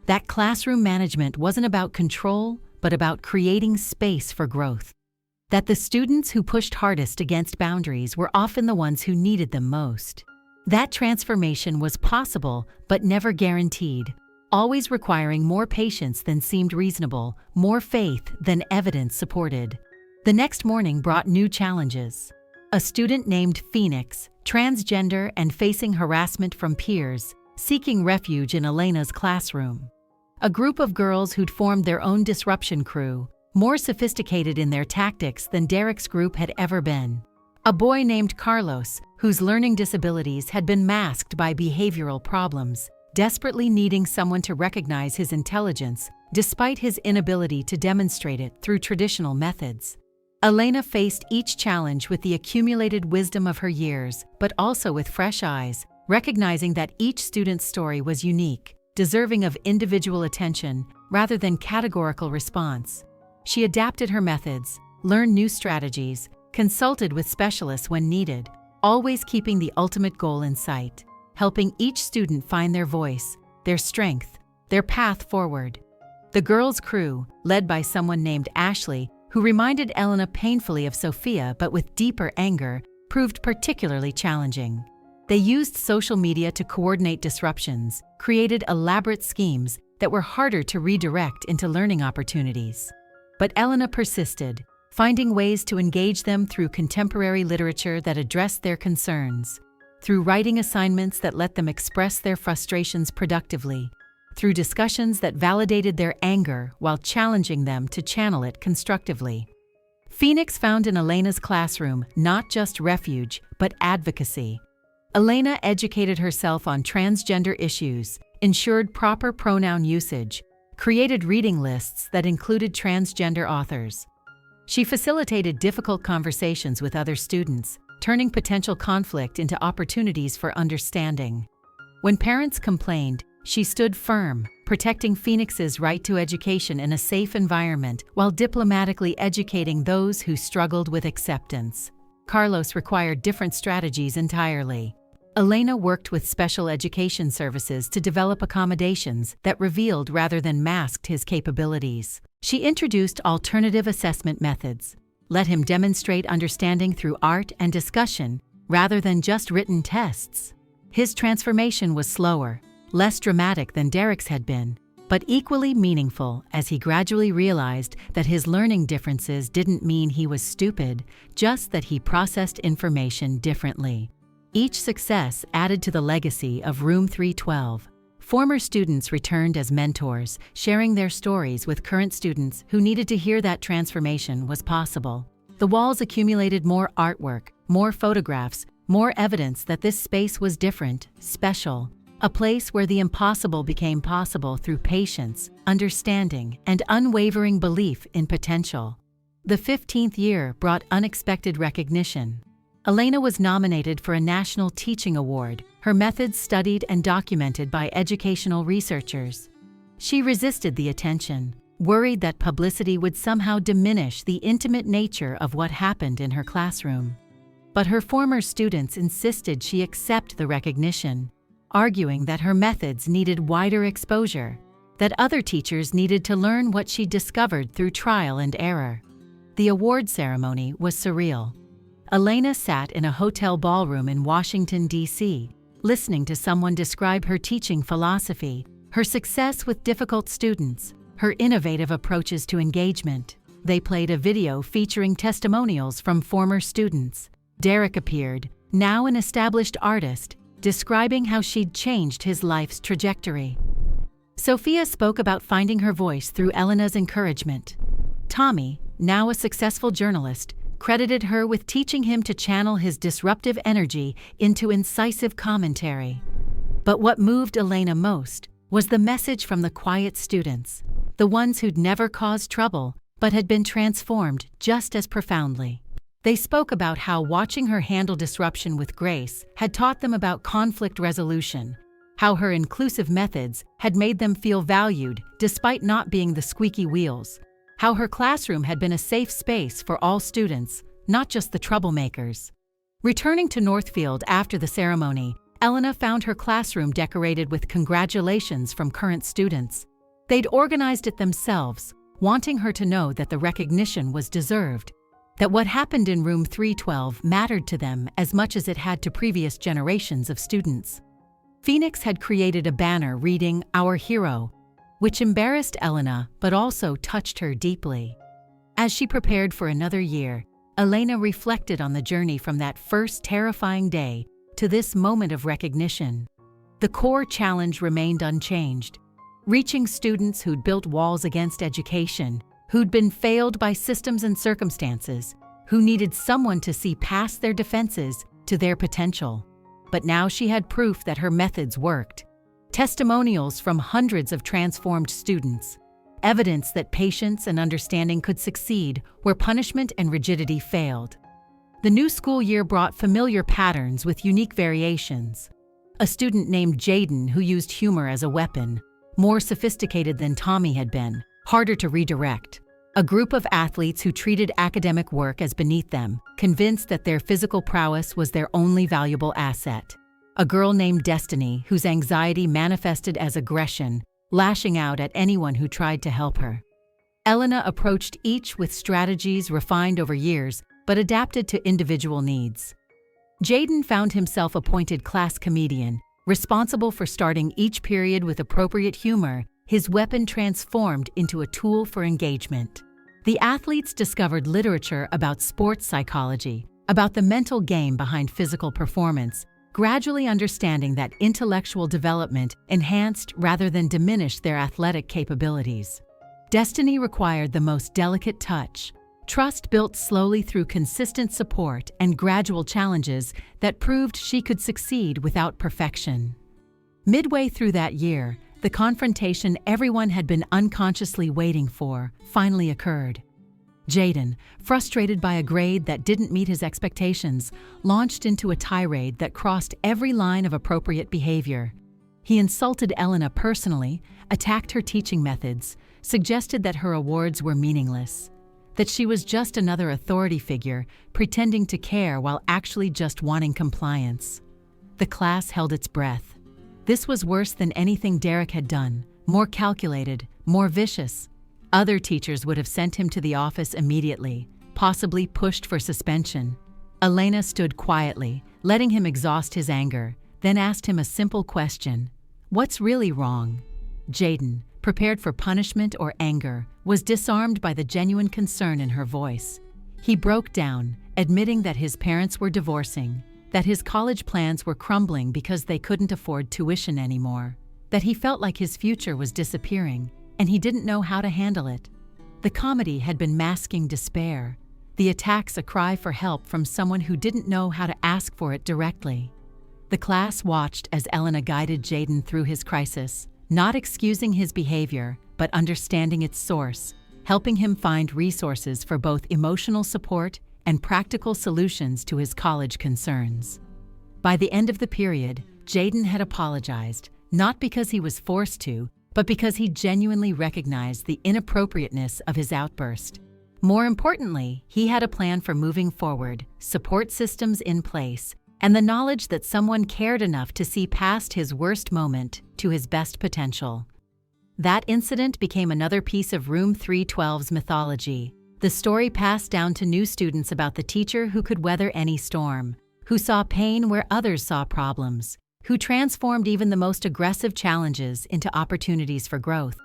That classroom management wasn't about control, but about creating space for growth. That the students who pushed hardest against boundaries were often the ones who needed them most. That transformation was possible, but never guaranteed, always requiring more patience than seemed reasonable, more faith than evidence supported. The next morning brought new challenges. A student named Phoenix, transgender and facing harassment from peers, seeking refuge in Elena's classroom. A group of girls who'd formed their own disruption crew, more sophisticated in their tactics than Derek's group had ever been. A boy named Carlos, whose learning disabilities had been masked by behavioral problems, desperately needing someone to recognize his intelligence despite his inability to demonstrate it through traditional methods. Elena faced each challenge with the accumulated wisdom of her years, but also with fresh eyes, recognizing that each student's story was unique, deserving of individual attention rather than categorical response. She adapted her methods, learned new strategies, consulted with specialists when needed, always keeping the ultimate goal in sight, helping each student find their voice, their strength, their path forward. The girls' crew, led by someone named Ashley, who reminded Elena painfully of Sophia but with deeper anger, proved particularly challenging. They used social media to coordinate disruptions, created elaborate schemes that were harder to redirect into learning opportunities. But Elena persisted, finding ways to engage them through contemporary literature that addressed their concerns, through writing assignments that let them express their frustrations productively, through discussions that validated their anger while challenging them to channel it constructively. Phoenix found in Elena's classroom not just refuge, but advocacy. Elena educated herself on transgender issues, ensured proper pronoun usage, created reading lists that included transgender authors. She facilitated difficult conversations with other students, turning potential conflict into opportunities for understanding. When parents complained, she stood firm, protecting Phoenix's right to education in a safe environment while diplomatically educating those who struggled with acceptance. Carlos required different strategies entirely. Elena worked with special education services to develop accommodations that revealed rather than masked his capabilities. She introduced alternative assessment methods, let him demonstrate understanding through art and discussion rather than just written tests. His transformation was slower, less dramatic than Derek's had been, but equally meaningful as he gradually realized that his learning differences didn't mean he was stupid, just that he processed information differently. Each success added to the legacy of Room 312. Former students returned as mentors, sharing their stories with current students who needed to hear that transformation was possible. The walls accumulated more artwork, more photographs, more evidence that this space was different, special, a place where the impossible became possible through patience, understanding, and unwavering belief in potential. The 15th year brought unexpected recognition. Elena was nominated for a National Teaching Award, her methods studied and documented by educational researchers. She resisted the attention, worried that publicity would somehow diminish the intimate nature of what happened in her classroom. But her former students insisted she accept the recognition, arguing that her methods needed wider exposure, that other teachers needed to learn what she discovered through trial and error. The award ceremony was surreal. Elena sat in a hotel ballroom in Washington, D.C., listening to someone describe her teaching philosophy, her success with difficult students, her innovative approaches to engagement. They played a video featuring testimonials from former students. Derek appeared, now an established artist, describing how she'd changed his life's trajectory. Sophia spoke about finding her voice through Elena's encouragement. Tommy, now a successful journalist, credited her with teaching him to channel his disruptive energy into incisive commentary. But what moved Elena most was the message from the quiet students, the ones who'd never caused trouble but had been transformed just as profoundly. They spoke about how watching her handle disruption with grace had taught them about conflict resolution, how her inclusive methods had made them feel valued despite not being the squeaky wheels, how her classroom had been a safe space for all students, not just the troublemakers. Returning to Northfield after the ceremony, Elena found her classroom decorated with congratulations from current students. They'd organized it themselves, wanting her to know that the recognition was deserved, that what happened in room 312 mattered to them as much as it had to previous generations of students. Phoenix had created a banner reading "Our Hero," which embarrassed Elena but also touched her deeply. As she prepared for another year, Elena reflected on the journey from that first terrifying day to this moment of recognition. The core challenge remained unchanged: reaching students who'd built walls against education, who'd been failed by systems and circumstances, who needed someone to see past their defenses to their potential. But now she had proof that her methods worked. Testimonials from hundreds of transformed students, evidence that patience and understanding could succeed where punishment and rigidity failed. The new school year brought familiar patterns with unique variations. A student named Jaden who used humor as a weapon, more sophisticated than Tommy had been, harder to redirect. A group of athletes who treated academic work as beneath them, convinced that their physical prowess was their only valuable asset. A girl named Destiny whose anxiety manifested as aggression, lashing out at anyone who tried to help her. Elena approached each with strategies refined over years but adapted to individual needs. Jaden found himself appointed class comedian, responsible for starting each period with appropriate humor, his weapon transformed into a tool for engagement. The athletes discovered literature about sports psychology, about the mental game behind physical performance, gradually understanding that intellectual development enhanced rather than diminished their athletic capabilities. Destiny required the most delicate touch, trust built slowly through consistent support and gradual challenges that proved she could succeed without perfection. Midway through that year, the confrontation everyone had been unconsciously waiting for finally occurred. Jaden, frustrated by a grade that didn't meet his expectations, launched into a tirade that crossed every line of appropriate behavior. He insulted Elena personally, attacked her teaching methods, suggested that her awards were meaningless, that she was just another authority figure pretending to care while actually just wanting compliance. The class held its breath. This was worse than anything Derek had done, more calculated, more vicious. Other teachers would have sent him to the office immediately, possibly pushed for suspension. Elena stood quietly, letting him exhaust his anger, then asked him a simple question: "What's really wrong?" Jaden, prepared for punishment or anger, was disarmed by the genuine concern in her voice. He broke down, admitting that his parents were divorcing, that his college plans were crumbling because they couldn't afford tuition anymore, that he felt like his future was disappearing, and he didn't know how to handle it. The comedy had been masking despair, the attacks a cry for help from someone who didn't know how to ask for it directly. The class watched as Elena guided Jaden through his crisis, not excusing his behavior, but understanding its source, helping him find resources for both emotional support and practical solutions to his college concerns. By the end of the period, Jaden had apologized, not because he was forced to, but because he genuinely recognized the inappropriateness of his outburst. More importantly, he had a plan for moving forward, support systems in place, and the knowledge that someone cared enough to see past his worst moment to his best potential. That incident became another piece of Room 312's mythology, The story passed down to new students about the teacher who could weather any storm, who saw pain where others saw problems, who transformed even the most aggressive challenges into opportunities for growth.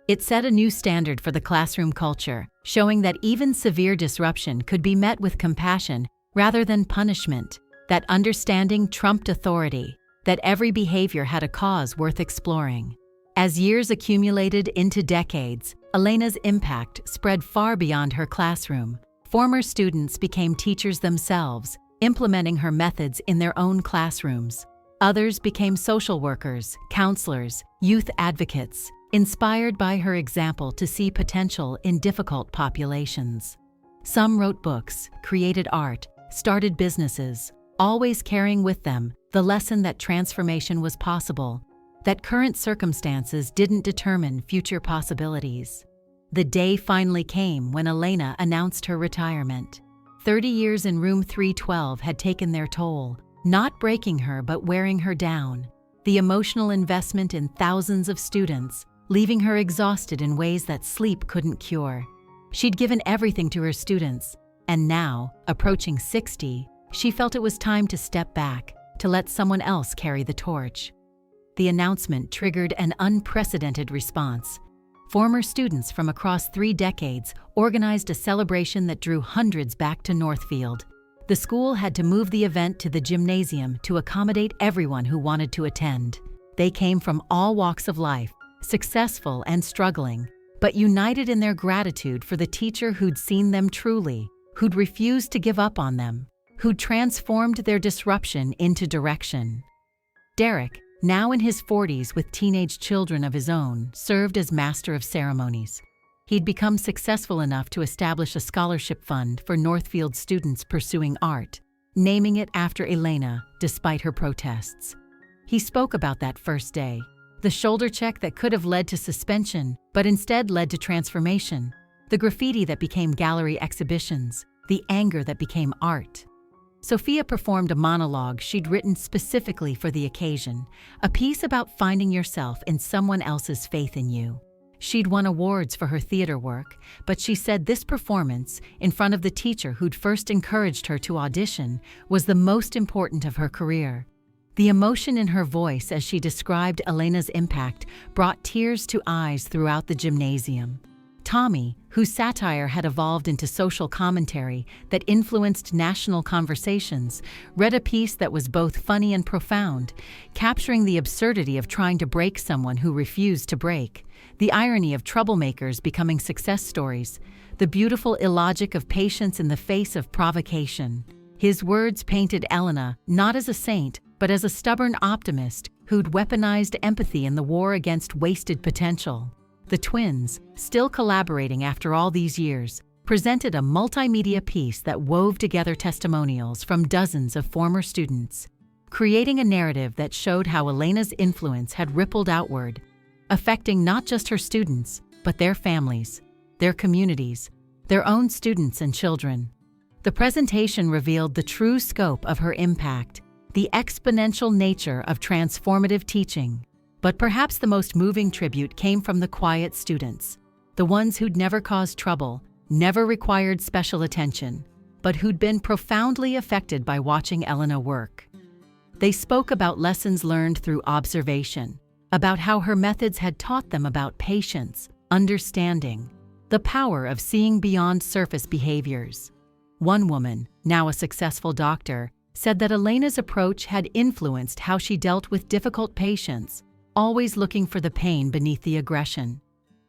It set a new standard for the classroom culture, showing that even severe disruption could be met with compassion rather than punishment, that understanding trumped authority, that every behavior had a cause worth exploring. As years accumulated into decades, Elena's impact spread far beyond her classroom. Former students became teachers themselves, implementing her methods in their own classrooms. Others became social workers, counselors, youth advocates, inspired by her example to see potential in difficult populations. Some wrote books, created art, started businesses, always carrying with them the lesson that transformation was possible, that current circumstances didn't determine future possibilities. The day finally came when Elena announced her retirement. 30 years in room 312 had taken their toll, not breaking her but wearing her down. The emotional investment in thousands of students, leaving her exhausted in ways that sleep couldn't cure. She'd given everything to her students, and now, approaching 60, she felt it was time to step back, to let someone else carry the torch. The announcement triggered an unprecedented response. Former students from across 3 decades organized a celebration that drew hundreds back to Northfield. The school had to move the event to the gymnasium to accommodate everyone who wanted to attend. They came from all walks of life, successful and struggling, but united in their gratitude for the teacher who'd seen them truly, who'd refused to give up on them, who'd transformed their disruption into direction. Derek, now in his 40s with teenage children of his own, served as master of ceremonies. He'd become successful enough to establish a scholarship fund for Northfield students pursuing art, naming it after Elena, despite her protests. He spoke about that first day, the shoulder check that could have led to suspension, but instead led to transformation, the graffiti that became gallery exhibitions, the anger that became art. Sophia performed a monologue she'd written specifically for the occasion, a piece about finding yourself in someone else's faith in you. She'd won awards for her theater work, but she said this performance, in front of the teacher who'd first encouraged her to audition, was the most important of her career. The emotion in her voice as she described Elena's impact brought tears to eyes throughout the gymnasium. Tommy, whose satire had evolved into social commentary that influenced national conversations, read a piece that was both funny and profound, capturing the absurdity of trying to break someone who refused to break, the irony of troublemakers becoming success stories, the beautiful illogic of patience in the face of provocation. His words painted Elena not as a saint, but as a stubborn optimist who'd weaponized empathy in the war against wasted potential. The twins, still collaborating after all these years, presented a multimedia piece that wove together testimonials from dozens of former students, creating a narrative that showed how Elena's influence had rippled outward, affecting not just her students, but their families, their communities, their own students and children. The presentation revealed the true scope of her impact, the exponential nature of transformative teaching. But perhaps the most moving tribute came from the quiet students, the ones who'd never caused trouble, never required special attention, but who'd been profoundly affected by watching Elena work. They spoke about lessons learned through observation, about how her methods had taught them about patience, understanding, the power of seeing beyond surface behaviors. One woman, now a successful doctor, said that Elena's approach had influenced how she dealt with difficult patients, always looking for the pain beneath the aggression.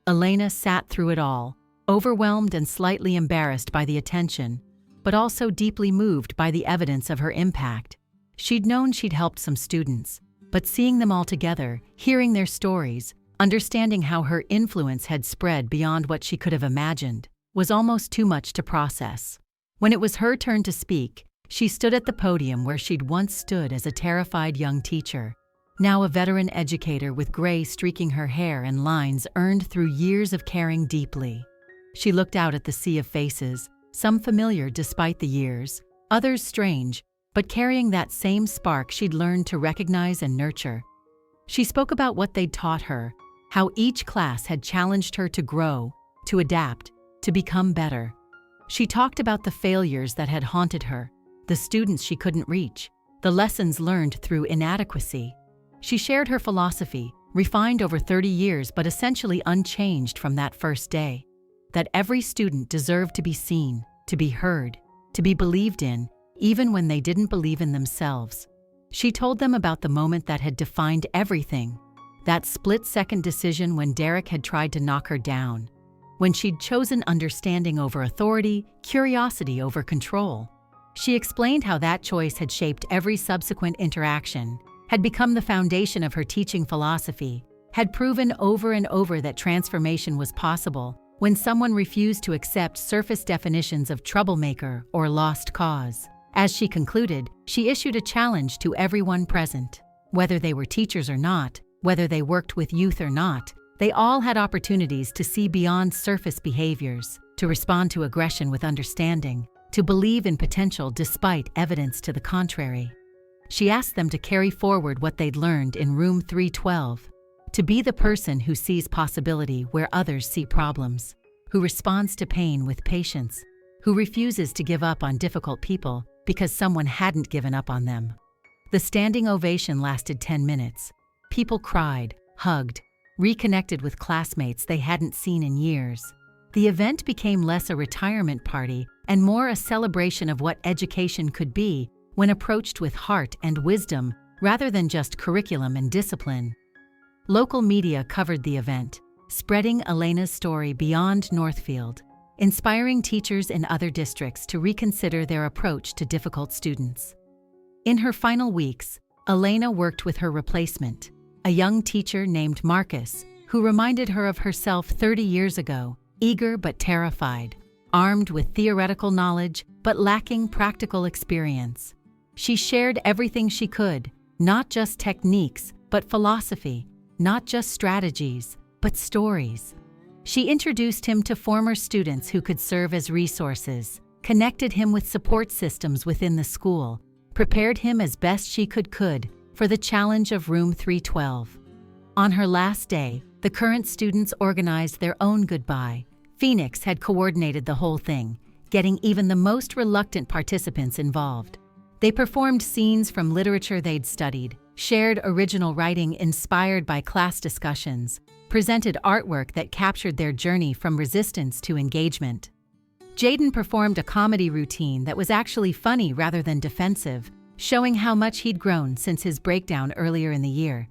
Elena sat through it all, overwhelmed and slightly embarrassed by the attention, but also deeply moved by the evidence of her impact. She'd known she'd helped some students, but seeing them all together, hearing their stories, understanding how her influence had spread beyond what she could have imagined, was almost too much to process. When it was her turn to speak, she stood at the podium where she'd once stood as a terrified young teacher, now a veteran educator with gray streaking her hair and lines earned through years of caring deeply. She looked out at the sea of faces, some familiar despite the years, others strange, but carrying that same spark she'd learned to recognize and nurture. She spoke about what they'd taught her, how each class had challenged her to grow, to adapt, to become better. She talked about the failures that had haunted her, the students she couldn't reach, the lessons learned through inadequacy. She shared her philosophy, refined over 30 years but essentially unchanged from that first day, that every student deserved to be seen, to be heard, to be believed in, even when they didn't believe in themselves. She told them about the moment that had defined everything, that split-second decision when Derek had tried to knock her down, when she'd chosen understanding over authority, curiosity over control. She explained how that choice had shaped every subsequent interaction, had become the foundation of her teaching philosophy, had proven over and over that transformation was possible when someone refused to accept surface definitions of troublemaker or lost cause. As she concluded, she issued a challenge to everyone present. Whether they were teachers or not, whether they worked with youth or not, they all had opportunities to see beyond surface behaviors, to respond to aggression with understanding, to believe in potential despite evidence to the contrary. She asked them to carry forward what they'd learned in room 312, to be the person who sees possibility where others see problems, who responds to pain with patience, who refuses to give up on difficult people because someone hadn't given up on them. The standing ovation lasted 10 minutes. People cried, hugged, reconnected with classmates they hadn't seen in years. The event became less a retirement party and more a celebration of what education could be when approached with heart and wisdom rather than just curriculum and discipline. Local media covered the event, spreading Elena's story beyond Northfield, inspiring teachers in other districts to reconsider their approach to difficult students. In her final weeks, Elena worked with her replacement, a young teacher named Marcus, who reminded her of herself 30 years ago, eager but terrified, armed with theoretical knowledge but lacking practical experience. She shared everything she could, not just techniques, but philosophy, not just strategies, but stories. She introduced him to former students who could serve as resources, connected him with support systems within the school, prepared him as best she could for the challenge of room 312. On her last day, the current students organized their own goodbye. Phoenix had coordinated the whole thing, getting even the most reluctant participants involved. They performed scenes from literature they'd studied, shared original writing inspired by class discussions, presented artwork that captured their journey from resistance to engagement. Jaden performed a comedy routine that was actually funny rather than defensive, showing how much he'd grown since his breakdown earlier in the year.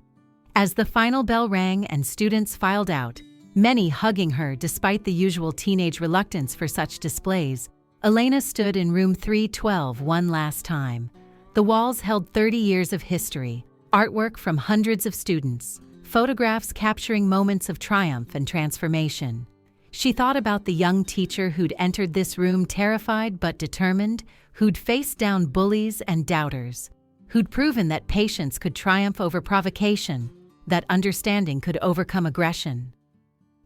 As the final bell rang and students filed out, many hugging her despite the usual teenage reluctance for such displays, Elena stood in room 312 one last time. The walls held 30 years of history, artwork from hundreds of students, photographs capturing moments of triumph and transformation. She thought about the young teacher who'd entered this room terrified but determined, who'd faced down bullies and doubters, who'd proven that patience could triumph over provocation, that understanding could overcome aggression.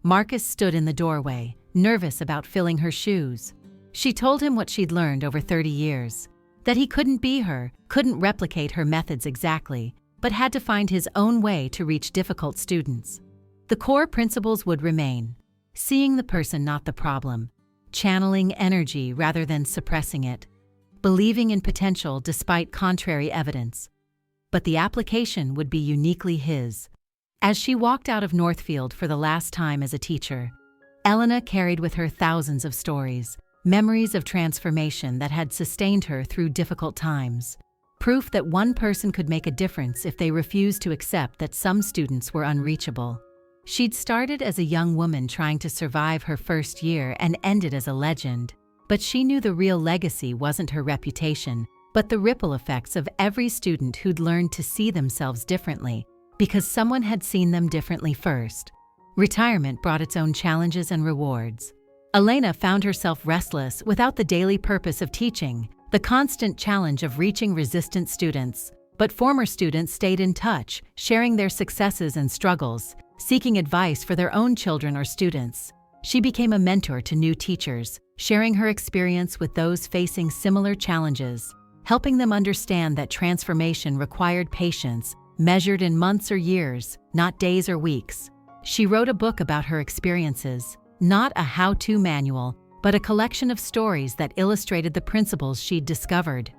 Marcus stood in the doorway, nervous about filling her shoes. She told him what she'd learned over 30 years, that he couldn't be her, couldn't replicate her methods exactly, but had to find his own way to reach difficult students. The core principles would remain: seeing the person, not the problem, channeling energy rather than suppressing it, believing in potential despite contrary evidence. But the application would be uniquely his. As she walked out of Northfield for the last time as a teacher, Elena carried with her thousands of stories, memories of transformation that had sustained her through difficult times, proof that one person could make a difference if they refused to accept that some students were unreachable. She'd started as a young woman trying to survive her first year and ended as a legend. But she knew the real legacy wasn't her reputation, but the ripple effects of every student who'd learned to see themselves differently, because someone had seen them differently first. Retirement brought its own challenges and rewards. Elena found herself restless without the daily purpose of teaching, the constant challenge of reaching resistant students. But former students stayed in touch, sharing their successes and struggles, seeking advice for their own children or students. She became a mentor to new teachers, sharing her experience with those facing similar challenges, helping them understand that transformation required patience, measured in months or years, not days or weeks. She wrote a book about her experiences, not a how-to manual, but a collection of stories that illustrated the principles she'd discovered.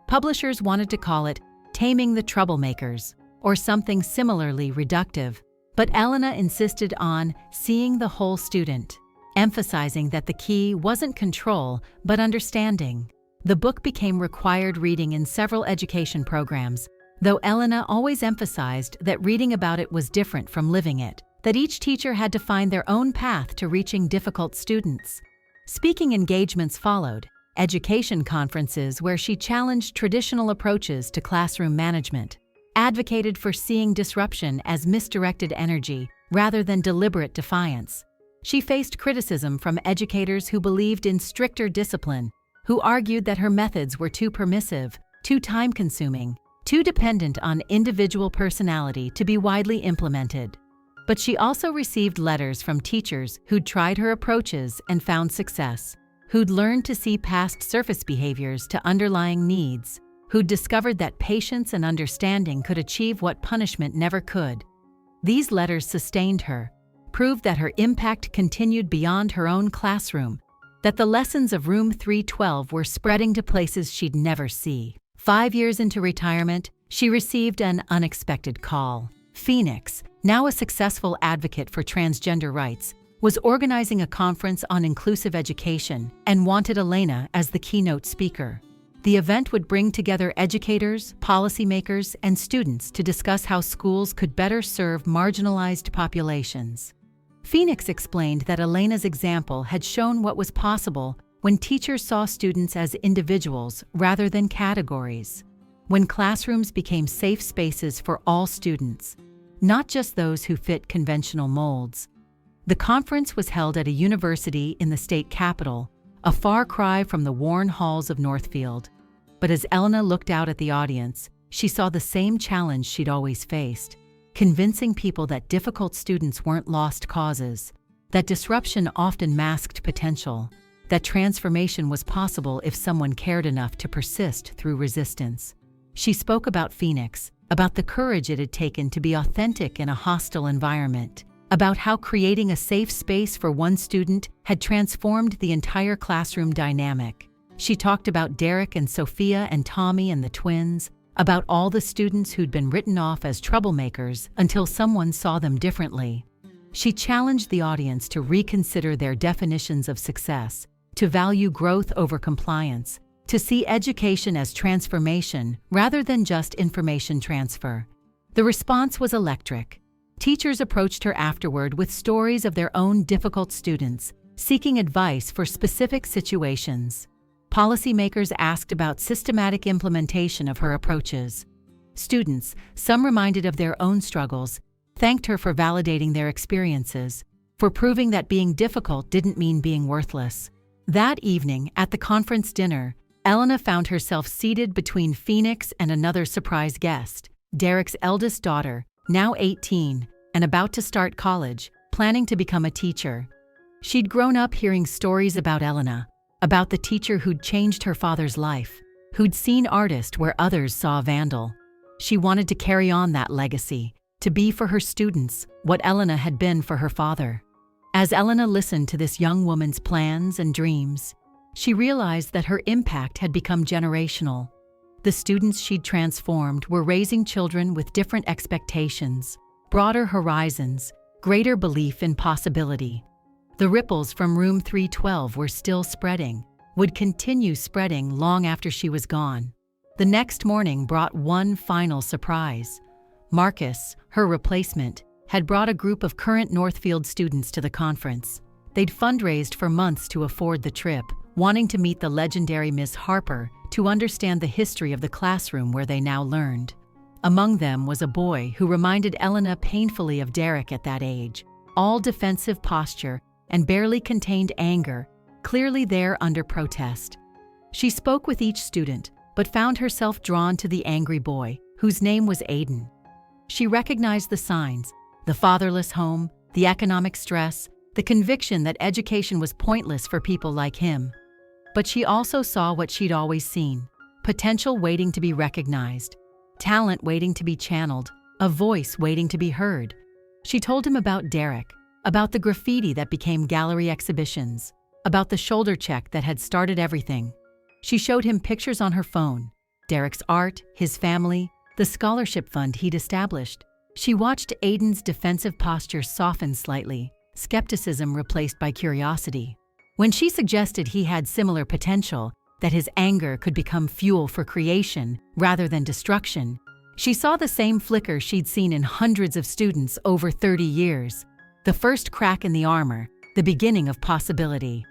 Publishers wanted to call it Taming the Troublemakers, or something similarly reductive, but Elena insisted on seeing the whole student, emphasizing that the key wasn't control, but understanding. The book became required reading in several education programs, though Elena always emphasized that reading about it was different from living it, that each teacher had to find their own path to reaching difficult students. Speaking engagements followed, education conferences where she challenged traditional approaches to classroom management, advocated for seeing disruption as misdirected energy rather than deliberate defiance. She faced criticism from educators who believed in stricter discipline, who argued that her methods were too permissive, too time-consuming, too dependent on individual personality to be widely implemented. But she also received letters from teachers who'd tried her approaches and found success, who'd learned to see past surface behaviors to underlying needs, who'd discovered that patience and understanding could achieve what punishment never could. These letters sustained her, proved that her impact continued beyond her own classroom, that the lessons of Room 312 were spreading to places she'd never see. 5 years into retirement, she received an unexpected call. Phoenix, now a successful advocate for transgender rights, was organizing a conference on inclusive education and wanted Elena as the keynote speaker. The event would bring together educators, policymakers, and students to discuss how schools could better serve marginalized populations. Phoenix explained that Elena's example had shown what was possible when teachers saw students as individuals rather than categories, when classrooms became safe spaces for all students, not just those who fit conventional molds. The conference was held at a university in the state capital, a far cry from the worn halls of Northfield. But as Elena looked out at the audience, she saw the same challenge she'd always faced, convincing people that difficult students weren't lost causes, that disruption often masked potential, that transformation was possible if someone cared enough to persist through resistance. She spoke about Phoenix, about the courage it had taken to be authentic in a hostile environment, about how creating a safe space for one student had transformed the entire classroom dynamic. She talked about Derek and Sophia and Tommy and the twins, about all the students who'd been written off as troublemakers until someone saw them differently. She challenged the audience to reconsider their definitions of success, to value growth over compliance, to see education as transformation rather than just information transfer. The response was electric. Teachers approached her afterward with stories of their own difficult students, seeking advice for specific situations. Policymakers asked about systematic implementation of her approaches. Students, some reminded of their own struggles, thanked her for validating their experiences, for proving that being difficult didn't mean being worthless. That evening, at the conference dinner, Elena found herself seated between Phoenix and another surprise guest, Derek's eldest daughter, now 18, and about to start college, planning to become a teacher. She'd grown up hearing stories about Elena, about the teacher who'd changed her father's life, who'd seen artist where others saw vandal. She wanted to carry on that legacy, to be for her students what Elena had been for her father. As Elena listened to this young woman's plans and dreams, she realized that her impact had become generational. The students she'd transformed were raising children with different expectations, broader horizons, greater belief in possibility. The ripples from Room 312 were still spreading, would continue spreading long after she was gone. The next morning brought one final surprise. Marcus, her replacement, had brought a group of current Northfield students to the conference. They'd fundraised for months to afford the trip, wanting to meet the legendary Miss Harper to understand the history of the classroom where they now learned. Among them was a boy who reminded Elena painfully of Derek at that age, all defensive posture and barely contained anger, clearly there under protest. She spoke with each student, but found herself drawn to the angry boy, whose name was Aiden. She recognized the signs: the fatherless home, the economic stress, the conviction that education was pointless for people like him. But she also saw what she'd always seen: potential waiting to be recognized, talent waiting to be channeled, a voice waiting to be heard. She told him about Derek, about the graffiti that became gallery exhibitions, about the shoulder check that had started everything. She showed him pictures on her phone, Derek's art, his family, the scholarship fund he'd established. She watched Aiden's defensive posture soften slightly, skepticism replaced by curiosity. When she suggested he had similar potential, that his anger could become fuel for creation rather than destruction, she saw the same flicker she'd seen in hundreds of students over 30 years. The first crack in the armor, the beginning of possibility.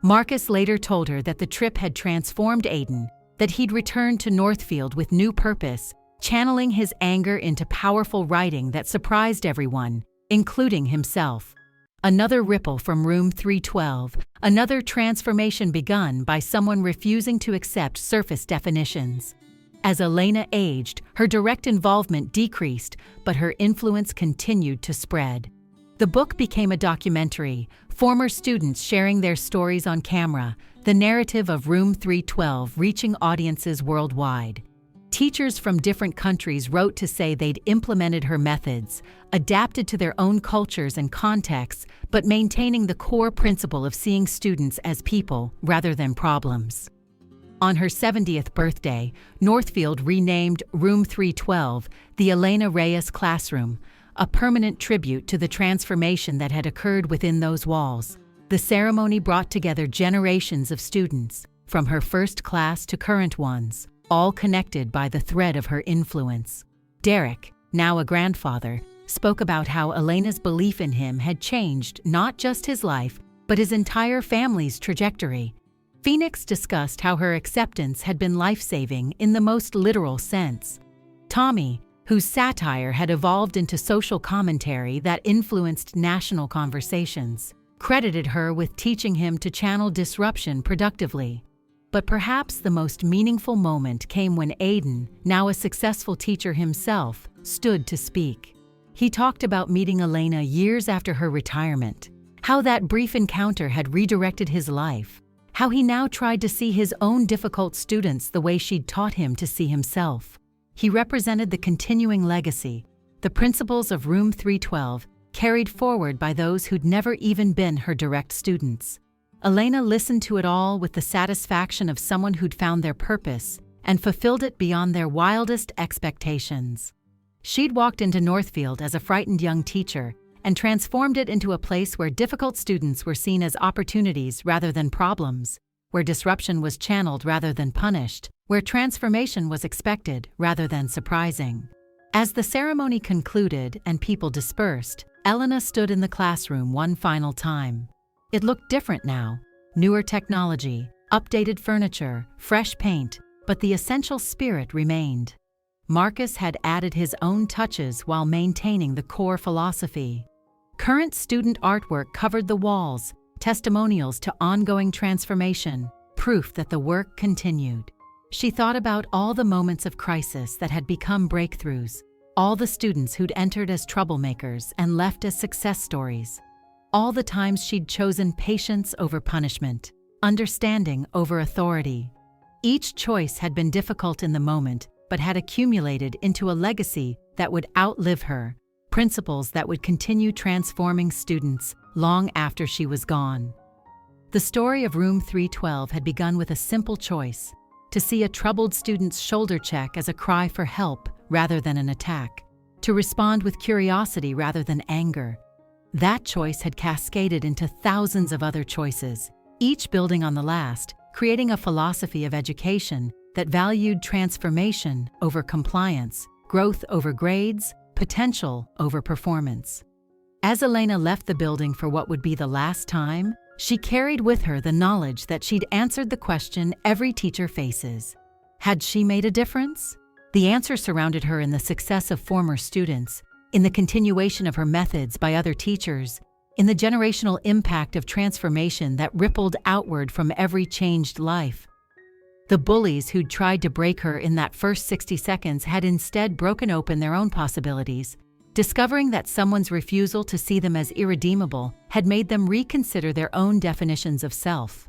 Marcus later told her that the trip had transformed Aiden, that he'd returned to Northfield with new purpose, channeling his anger into powerful writing that surprised everyone, including himself. Another ripple from room 312, another transformation begun by someone refusing to accept surface definitions. As Elena aged, her direct involvement decreased, but her influence continued to spread. The book became a documentary, former students sharing their stories on camera, the narrative of Room 312 reaching audiences worldwide. Teachers from different countries wrote to say they'd implemented her methods, adapted to their own cultures and contexts, but maintaining the core principle of seeing students as people rather than problems. On her 70th birthday, Northfield renamed Room 312 the Elena Reyes Classroom, a permanent tribute to the transformation that had occurred within those walls. The ceremony brought together generations of students, from her first class to current ones, all connected by the thread of her influence. Derek, now a grandfather, spoke about how Elena's belief in him had changed not just his life, but his entire family's trajectory. Phoenix discussed how her acceptance had been life-saving in the most literal sense. Tommy, whose satire had evolved into social commentary that influenced national conversations, credited her with teaching him to channel disruption productively. But perhaps the most meaningful moment came when Aiden, now a successful teacher himself, stood to speak. He talked about meeting Elena years after her retirement, how that brief encounter had redirected his life, how he now tried to see his own difficult students the way she'd taught him to see himself. He represented the continuing legacy, the principles of Room 312, carried forward by those who'd never even been her direct students. Elena listened to it all with the satisfaction of someone who'd found their purpose and fulfilled it beyond their wildest expectations. She'd walked into Northfield as a frightened young teacher and transformed it into a place where difficult students were seen as opportunities rather than problems, where disruption was channeled rather than punished, where transformation was expected rather than surprising. As the ceremony concluded and people dispersed, Elena stood in the classroom one final time. It looked different now. Newer technology, updated furniture, fresh paint, but the essential spirit remained. Marcus had added his own touches while maintaining the core philosophy. Current student artwork covered the walls, testimonials to ongoing transformation, proof that the work continued. She thought about all the moments of crisis that had become breakthroughs, all the students who'd entered as troublemakers and left as success stories. All the times she'd chosen patience over punishment, understanding over authority. Each choice had been difficult in the moment, but had accumulated into a legacy that would outlive her, principles that would continue transforming students long after she was gone. The story of Room 312 had begun with a simple choice: to see a troubled student's shoulder check as a cry for help rather than an attack, to respond with curiosity rather than anger. That choice had cascaded into thousands of other choices, each building on the last, creating a philosophy of education that valued transformation over compliance, growth over grades, potential over performance. As Elena left the building for what would be the last time, she carried with her the knowledge that she'd answered the question every teacher faces. Had she made a difference? The answer surrounded her in the success of former students, in the continuation of her methods by other teachers, in the generational impact of transformation that rippled outward from every changed life. The bullies who'd tried to break her in that first 60 seconds had instead broken open their own possibilities, discovering that someone's refusal to see them as irredeemable had made them reconsider their own definitions of self.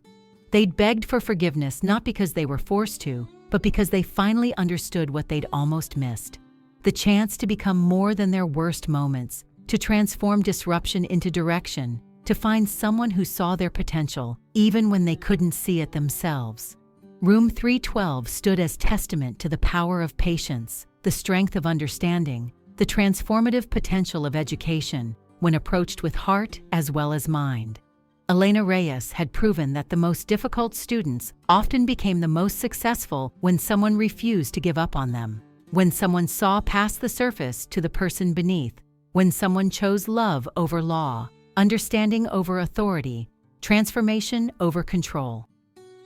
They'd begged for forgiveness not because they were forced to, but because they finally understood what they'd almost missed: the chance to become more than their worst moments, to transform disruption into direction, to find someone who saw their potential, even when they couldn't see it themselves. Room 312 stood as testament to the power of patience, the strength of understanding, the transformative potential of education, when approached with heart as well as mind. Elena Reyes had proven that the most difficult students often became the most successful when someone refused to give up on them, when someone saw past the surface to the person beneath, when someone chose love over law, understanding over authority, transformation over control.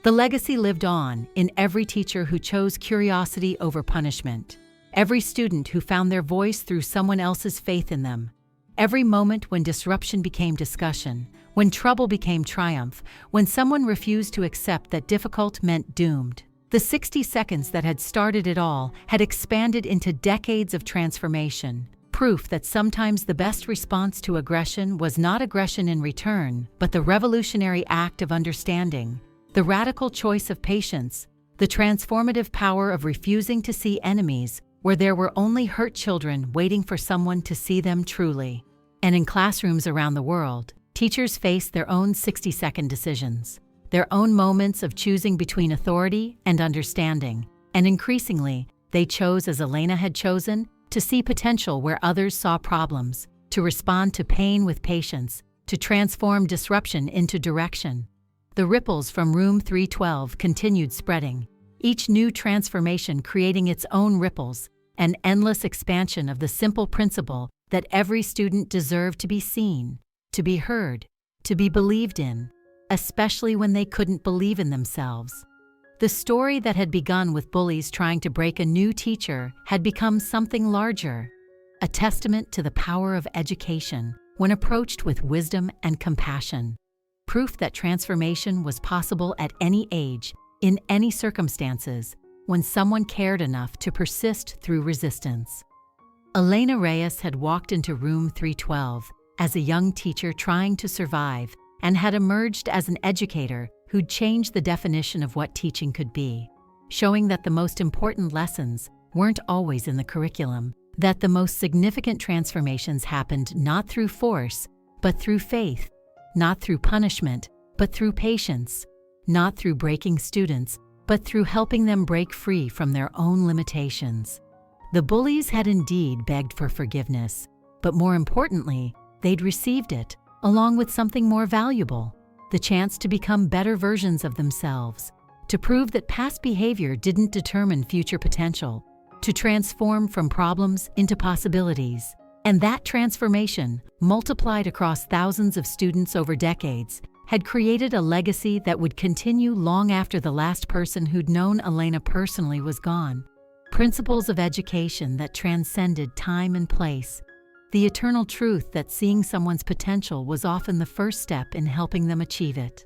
The legacy lived on in every teacher who chose curiosity over punishment, every student who found their voice through someone else's faith in them, every moment when disruption became discussion, when trouble became triumph, when someone refused to accept that difficult meant doomed. The 60 seconds that had started it all had expanded into decades of transformation, proof that sometimes the best response to aggression was not aggression in return, but the revolutionary act of understanding, the radical choice of patience, the transformative power of refusing to see enemies where there were only hurt children waiting for someone to see them truly. And in classrooms around the world, teachers face their own 60-second decisions, their own moments of choosing between authority and understanding, and increasingly, they chose, as Elena had chosen, to see potential where others saw problems, to respond to pain with patience, to transform disruption into direction. The ripples from Room 312 continued spreading, each new transformation creating its own ripples, an endless expansion of the simple principle that every student deserved to be seen, to be heard, to be believed in, especially when they couldn't believe in themselves. The story that had begun with bullies trying to break a new teacher had become something larger, a testament to the power of education when approached with wisdom and compassion, proof that transformation was possible at any age, in any circumstances, when someone cared enough to persist through resistance. Elena Reyes had walked into Room 312 as a young teacher trying to survive and had emerged as an educator who'd changed the definition of what teaching could be, showing that the most important lessons weren't always in the curriculum, that the most significant transformations happened not through force, but through faith, not through punishment, but through patience, not through breaking students, but through helping them break free from their own limitations. The bullies had indeed begged for forgiveness, but more importantly, they'd received it, along with something more valuable, the chance to become better versions of themselves, to prove that past behavior didn't determine future potential, to transform from problems into possibilities. And that transformation, multiplied across thousands of students over decades, had created a legacy that would continue long after the last person who'd known Elena personally was gone. Principles of education that transcended time and place, the eternal truth that seeing someone's potential was often the first step in helping them achieve it.